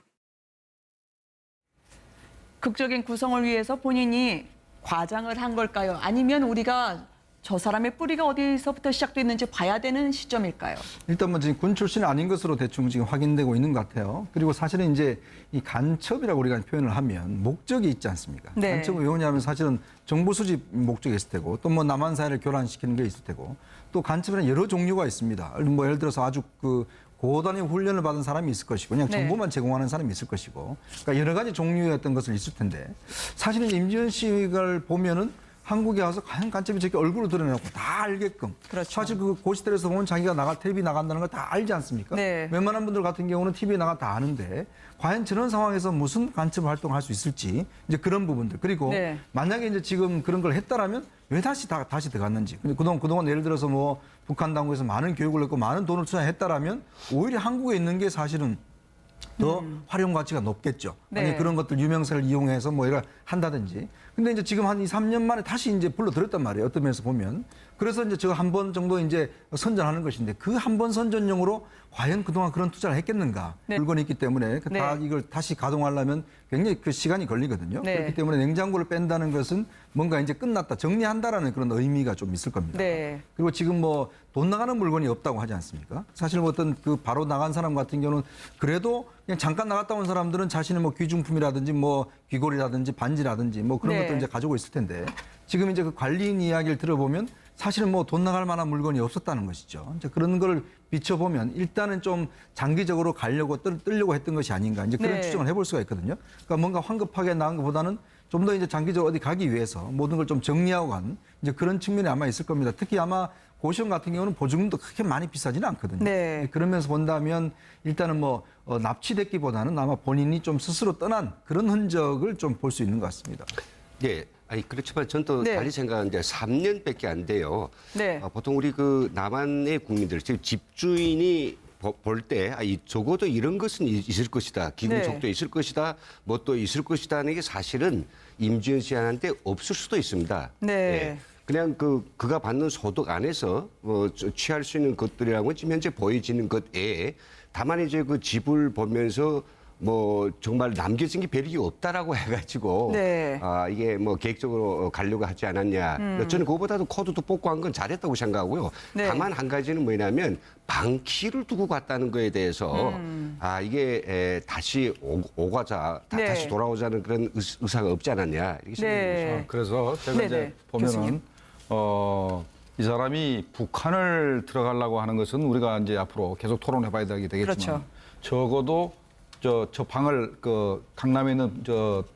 극적인 구성을 위해서 본인이 과장을 한 걸까요? 아니면 우리가 저 사람의 뿌리가 어디서부터 시작됐는지 봐야 되는 시점일까요? 일단 뭐 지금 군 출신이 아닌 것으로 대충 지금 확인되고 있는 것 같아요. 그리고 사실은 이제 이 간첩이라고 우리가 표현을 하면 목적이 있지 않습니까? 네. 간첩은 왜 오냐면 사실은 정보 수집 목적이 있을 테고 또 뭐 남한 사회를 교란시키는 게 있을 테고 또 간첩에는 여러 종류가 있습니다. 뭐 예를 들어서 아주 그 고단위 훈련을 받은 사람이 있을 것이고 그냥 네. 정보만 제공하는 사람이 있을 것이고 그러니까 여러 가지 종류의 어떤 것을 있을 텐데 사실은 임지연 씨를 보면은 한국에 와서 과연 간첩이 저렇게 얼굴을 드러내고 다 알게끔. 그렇죠. 사실 그 고시텔에서 보면 자기가 텔레비 나간다는 걸 다 알지 않습니까? 네. 웬만한 분들 같은 경우는 TV에 나가 다 아는데 과연 저런 상황에서 무슨 간첩 활동을 할 수 있을지 이제 그런 부분들. 그리고 네. 만약에 이제 지금 그런 걸 했다라면 왜 다시 들어갔는지. 근데 그동안 예를 들어서 뭐 북한 당국에서 많은 교육을 했고 많은 돈을 투자했다라면 오히려 한국에 있는 게 사실은 더 활용 가치가 높겠죠. 네. 아니 그런 것들 유명세를 이용해서 뭐 이걸 한다든지. 근데 이제 지금 한 2, 3년 만에 다시 이제 불러들였단 말이에요. 어떤 면에서 보면. 그래서 이제 저거 한 번 정도 이제 선전하는 것인데 그 한 번 선전용으로 과연 그동안 그런 투자를 했겠는가. 네. 물건이 있기 때문에 네. 다 이걸 다시 가동하려면 굉장히 그 시간이 걸리거든요. 네. 그렇기 때문에 냉장고를 뺀다는 것은 뭔가 이제 끝났다, 정리한다라는 그런 의미가 좀 있을 겁니다. 네. 그리고 지금 뭐 돈 나가는 물건이 없다고 하지 않습니까? 사실 뭐 어떤 그 바로 나간 사람 같은 경우는 그래도 그냥 잠깐 나갔다 온 사람들은 자신의 뭐 귀중품이라든지 뭐 귀걸이라든지 반지라든지 뭐 그런 네. 것들 이제 가지고 있을 텐데 지금 이제 그 관리인 이야기를 들어보면 사실은 뭐 돈 나갈 만한 물건이 없었다는 것이죠. 이제 그런 걸 비춰보면 일단은 좀 장기적으로 가려고 뜨려고 했던 것이 아닌가 이제 그런 네. 추정을 해볼 수가 있거든요. 그러니까 뭔가 황급하게 나간 것보다는 좀 더 이제 장기적으로 어디 가기 위해서 모든 걸 좀 정리하고 간 이제 그런 측면이 아마 있을 겁니다. 특히 아마 고시원 같은 경우는 보증금도 그렇게 많이 비싸지는 않거든요. 네. 그런 면에서 본다면 일단은 뭐 납치됐기보다는 아마 본인이 좀 스스로 떠난 그런 흔적을 좀 볼 수 있는 것 같습니다. 예. 아니 그렇지만 저는 또 네. 달리 생각하는데 3년밖에 안 돼요. 네. 보통 우리 그 남한의 국민들, 즉 집주인이 볼 때 적어도 이런 것은 있을 것이다. 기금속도 네. 있을 것이다. 뭐 또 있을 것이다는 게 사실은 임지연 씨한테 없을 수도 있습니다. 네. 예. 그냥 그가 받는 소득 안에서 취할 수 있는 것들이라고 지금 현재 보여지는 것 외에 다만 이제 그 집을 보면서 뭐 정말 남겨진 게 별이 없다라고 해가지고 네. 이게 뭐 계획적으로 가려고 하지 않았냐. 저는 그거보다도 코드도 뽑고 한 건 잘했다고 생각하고요. 네. 다만 한 가지는 뭐냐면 방키를 두고 갔다는 거에 대해서 이게 다시 오가자, 네. 다시 돌아오자는 그런 의사가 없지 않았냐 이렇게 생각합니다. 네. 그래서 제가 네네. 이제 보면은 교수님. 이 사람이 북한을 들어가려고 하는 것은 우리가 이제 앞으로 계속 토론해봐야 되겠지만 그렇죠. 적어도 저 방을 강남에 있는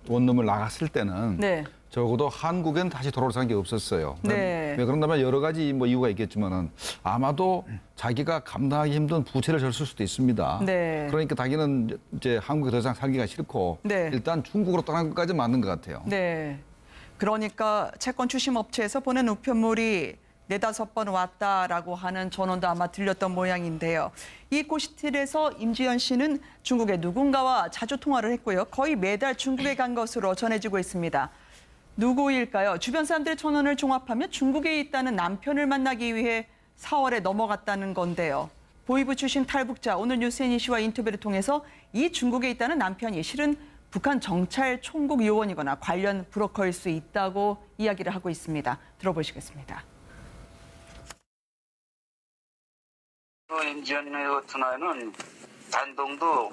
원룸을 나갔을 때는 네. 적어도 한국엔 다시 돌아올 생각이 없었어요. 네. 왜 그런다면 여러 가지 뭐 이유가 있겠지만은 아마도 자기가 감당하기 힘든 부채를 졌을 수도 있습니다. 네. 그러니까 자기는 이제 한국에 더 이상 살기가 싫고 네. 일단 중국으로 떠난 것까지 맞는 것 같아요. 네. 그러니까 채권 추심 업체에서 보낸 우편물이 4-5번 왔다라고 하는 전원도 아마 들렸던 모양인데요. 이 고시텔에서 임지연 씨는 중국의 누군가와 자주 통화를 했고요. 거의 매달 중국에 간 것으로 전해지고 있습니다. 누구일까요? 주변 사람들의 전원을 종합하면 중국에 있다는 남편을 만나기 위해 4월에 넘어갔다는 건데요. 보이부 출신 탈북자 오늘 유세니 씨와 인터뷰를 통해서 이 중국에 있다는 남편이 실은 북한 정찰 총국 요원이거나 관련 브로커일 수 있다고 이야기를 하고 있습니다. 들어보시겠습니다. 임지연 같은 아이는 단동도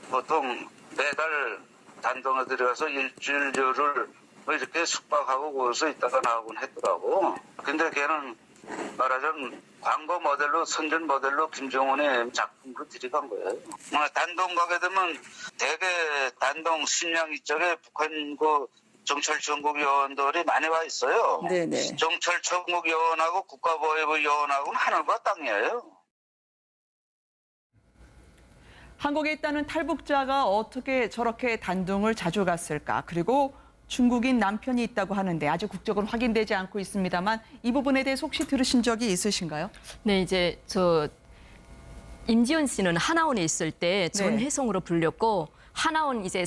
보통 매달 단동에 들어가서 일주일여를 이렇게 숙박하고 거기서 있다가 나오곤 했더라고. 근데 걔는 말하자면 광고 모델로, 선전 모델로 김정은의 작품으로 들이간 거예요. 단동 가게 되면 대개 단동 신양 이쪽에 북한 정찰청국 요원들이 많이 와 있어요. 네네. 정찰청국 요원하고 국가보위부 요원하고는 하늘과 땅이에요. 한국에 있다는 탈북자가 어떻게 저렇게 단둥을 자주 갔을까? 그리고 중국인 남편이 있다고 하는데 아직 국적은 확인되지 않고 있습니다만 이 부분에 대해서 혹시 들으신 적이 있으신가요? 네, 이제 임지연 씨는 하나원에 있을 때 전혜성으로 불렸고 하나원 이제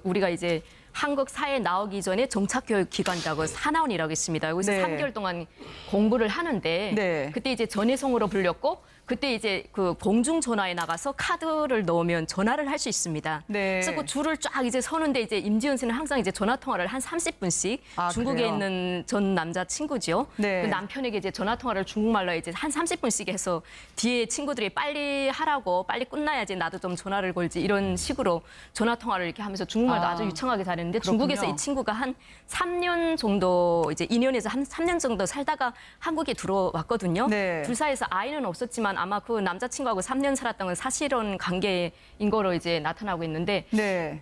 우리가 이제 한국 사회에 나오기 전에 정착교육 기관이라고 하나원이라고 있습니다. 여기서 네. 3개월 동안 공부를 하는데 네. 그때 이제 전혜성으로 불렸고 그때 이제 그 공중전화에 나가서 카드를 넣으면 전화를 할 수 있습니다. 네. 그래서 그 줄을 쫙 이제 서는데 이제 임지연 씨는 항상 이제 전화 통화를 한 30분씩 중국에 그래요? 있는 전 남자 친구죠. 네. 그 남편에게 이제 전화 통화를 중국말로 이제 한 30분씩 해서 뒤에 친구들이 빨리 하라고 빨리 끝나야지 나도 좀 전화를 걸지 이런 식으로 전화 통화를 이렇게 하면서 중국말도 아주 유창하게 잘했는데 중국에서 이 친구가 한 3년 정도 이제 2년에서 한 3년 정도 살다가 한국에 들어왔거든요. 네. 둘 사이에서 아이는 없었지만 아마 그 남자친구하고 3년 살았던 건 사실혼 관계인 거로 이제 나타나고 있는데 네.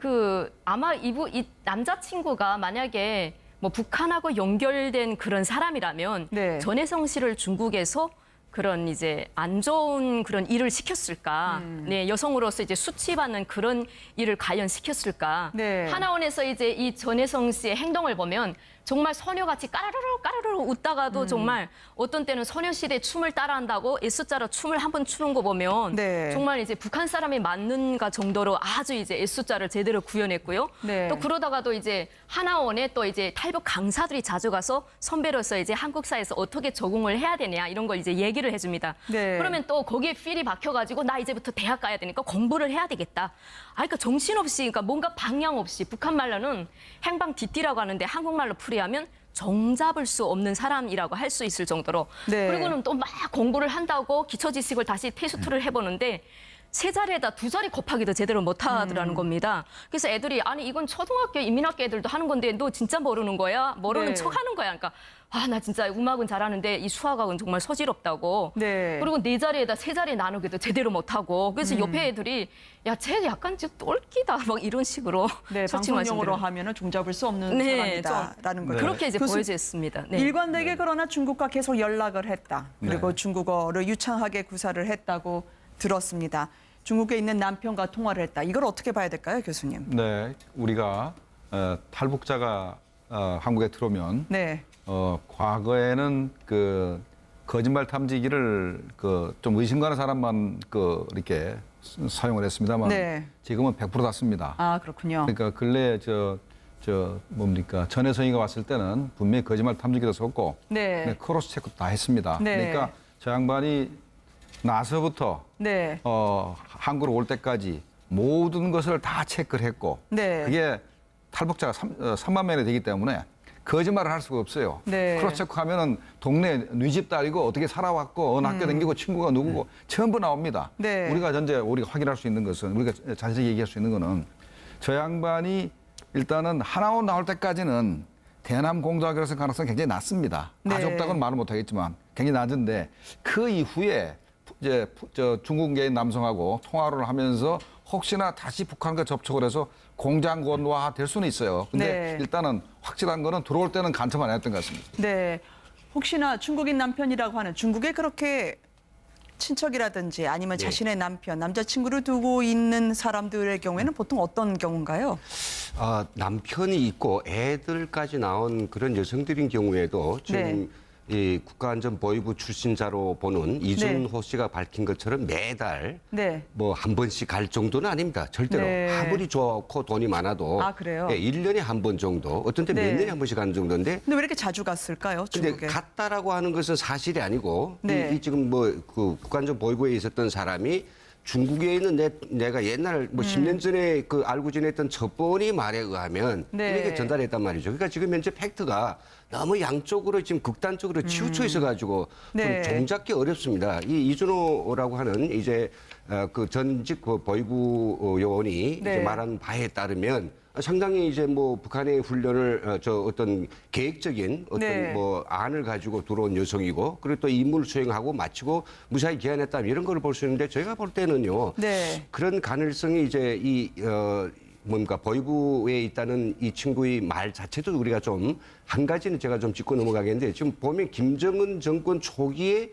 아마 이 남자친구가 만약에 뭐 북한하고 연결된 그런 사람이라면 네. 전혜성 씨를 중국에서 그런 이제 안 좋은 그런 일을 시켰을까? 네, 여성으로서 이제 수치받는 그런 일을 과연 시켰을까? 네. 하나원에서 이제 이 전혜성 씨의 행동을 보면 정말 소녀같이 까르르 웃다가도 정말 어떤 때는 소녀시대 춤을 따라한다고 S자로 춤을 한번 추는 거 보면 네. 정말 이제 북한 사람이 맞는가 정도로 아주 이제 S자를 제대로 구현했고요. 네. 또 그러다가도 이제 하나원에 또 이제 탈북 강사들이 자주 가서 선배로서 이제 한국 사회에서 어떻게 적응을 해야 되냐 이런 걸 이제 얘기를 해줍니다. 네. 그러면 또 거기에 필이 박혀가지고 나 이제부터 대학 가야 되니까 공부를 해야 되겠다. 그러니까 정신없이 그러니까 뭔가 방향 없이 북한 말로는 행방뒷띠라고 하는데 한국말로 풀이하면 정잡을 수 없는 사람이라고 할 수 있을 정도로 네. 그리고는 또 막 공부를 한다고 기초 지식을 다시 테스트를 해보는데 세 자리에다 두 자리 곱하기도 제대로 못하더라는 겁니다. 그래서 애들이 아니 이건 초등학교 인민학교 애들도 하는 건데 너 진짜 모르는 거야? 모르는 네. 척하는 거야. 그러니까 아 나 진짜 음악은 잘하는데 이 수학은 정말 서지럽다고. 네. 그리고 네 자리에다 세 자리 나누기도 제대로 못하고. 그래서 옆에 애들이 야 쟤 약간 좀 똘끼다 막 이런 식으로. 네, 솔직히 방송용어로 말씀드리면. 하면은 종잡을 수 없는 네, 사람이다라는 거예요. 그렇게 이제 교수- 보여졌습니다. 네. 일관되게 그러나 중국과 계속 연락을 했다. 그리고 네. 중국어를 유창하게 구사를 했다고 들었습니다. 중국에 있는 남편과 통화를 했다. 이걸 어떻게 봐야 될까요, 교수님? 네, 우리가 탈북자가 한국에 들어오면 네. 과거에는 그 거짓말 탐지기를 그 좀 의심 가는 사람만 그 이렇게 사용을 했습니다만 네. 지금은 100% 다 씁니다. 아, 그렇군요. 그러니까 근래 뭡니까 전혜성이가 왔을 때는 분명히 거짓말 탐지기도 썼고 네. 크로스 체크도 다 했습니다. 네. 그러니까 저 양반이 나서부터 네. 한국으로 올 때까지 모든 것을 다 체크를 했고 네. 그게 탈북자가 3만 명이 되기 때문에 거짓말을 할 수가 없어요. 네. 크로스 체크하면은 동네 뉘집 딸이고 어떻게 살아왔고 어느 학교 다니고 친구가 누구고 전부 나옵니다. 네. 우리가 확인할 수 있는 것은 우리가 자세히 얘기할 수 있는 거는 저 양반이 일단은 하나원 나올 때까지는 대남 공작을 했을 가능성이 굉장히 낮습니다. 아주 네. 없다고는 말을 못하겠지만 굉장히 낮은데 그 이후에 이제 중국계인 남성하고 통화를 하면서 혹시나 다시 북한과 접촉을 해서 공장권화 될 수는 있어요. 근데 네. 일단은 확실한 거는 들어올 때는 간첩 안 했던 것 같습니다. 네. 혹시나 중국인 남편이라고 하는 중국에 그렇게 친척이라든지 아니면 네. 자신의 남자친구를 두고 있는 사람들의 경우에는 보통 어떤 경우인가요? 남편이 있고 애들까지 나온 그런 여성들인 경우에도 지금 네. 이 국가안전보위부 출신자로 보는 이준호 씨가 밝힌 것처럼 매달 네. 뭐 한 번씩 갈 정도는 아닙니다. 절대로. 네. 아무리 좋고 돈이 많아도 아, 그래요? 1년에 한 번 정도, 어떤 때 몇 네. 년에 한 번씩 가는 정도인데 근데 왜 이렇게 자주 갔을까요? 근데 중국에. 갔다라고 하는 것은 사실이 아니고 네. 이 지금 뭐 그 국가안전보위부에 있었던 사람이 중국에 있는 내가 옛날 뭐 10년 전에 그 알고 지냈던 첩보원이 말에 의하면 네. 이렇게 전달했단 말이죠. 그러니까 지금 현재 팩트가 너무 양쪽으로 지금 극단적으로 치우쳐 있어가지고 네. 좀 종잡기 어렵습니다. 이 이준호라고 하는 이제 그 전직 그 보위부 요원이 네. 이제 말한 바에 따르면 상당히 이제 뭐 북한의 훈련을 어떤 계획적인 어떤 네. 뭐 안을 가지고 들어온 여성이고 그리고 또 임무를 수행하고 마치고 무사히 귀환했다 이런 걸 볼 수 있는데 저희가 볼 때는요 네. 그런 가능성이 이제 뭔가 보위부에 있다는 이 친구의 말 자체도 우리가 좀 한 가지는 제가 좀 짚고 넘어가겠는데 지금 보면 김정은 정권 초기에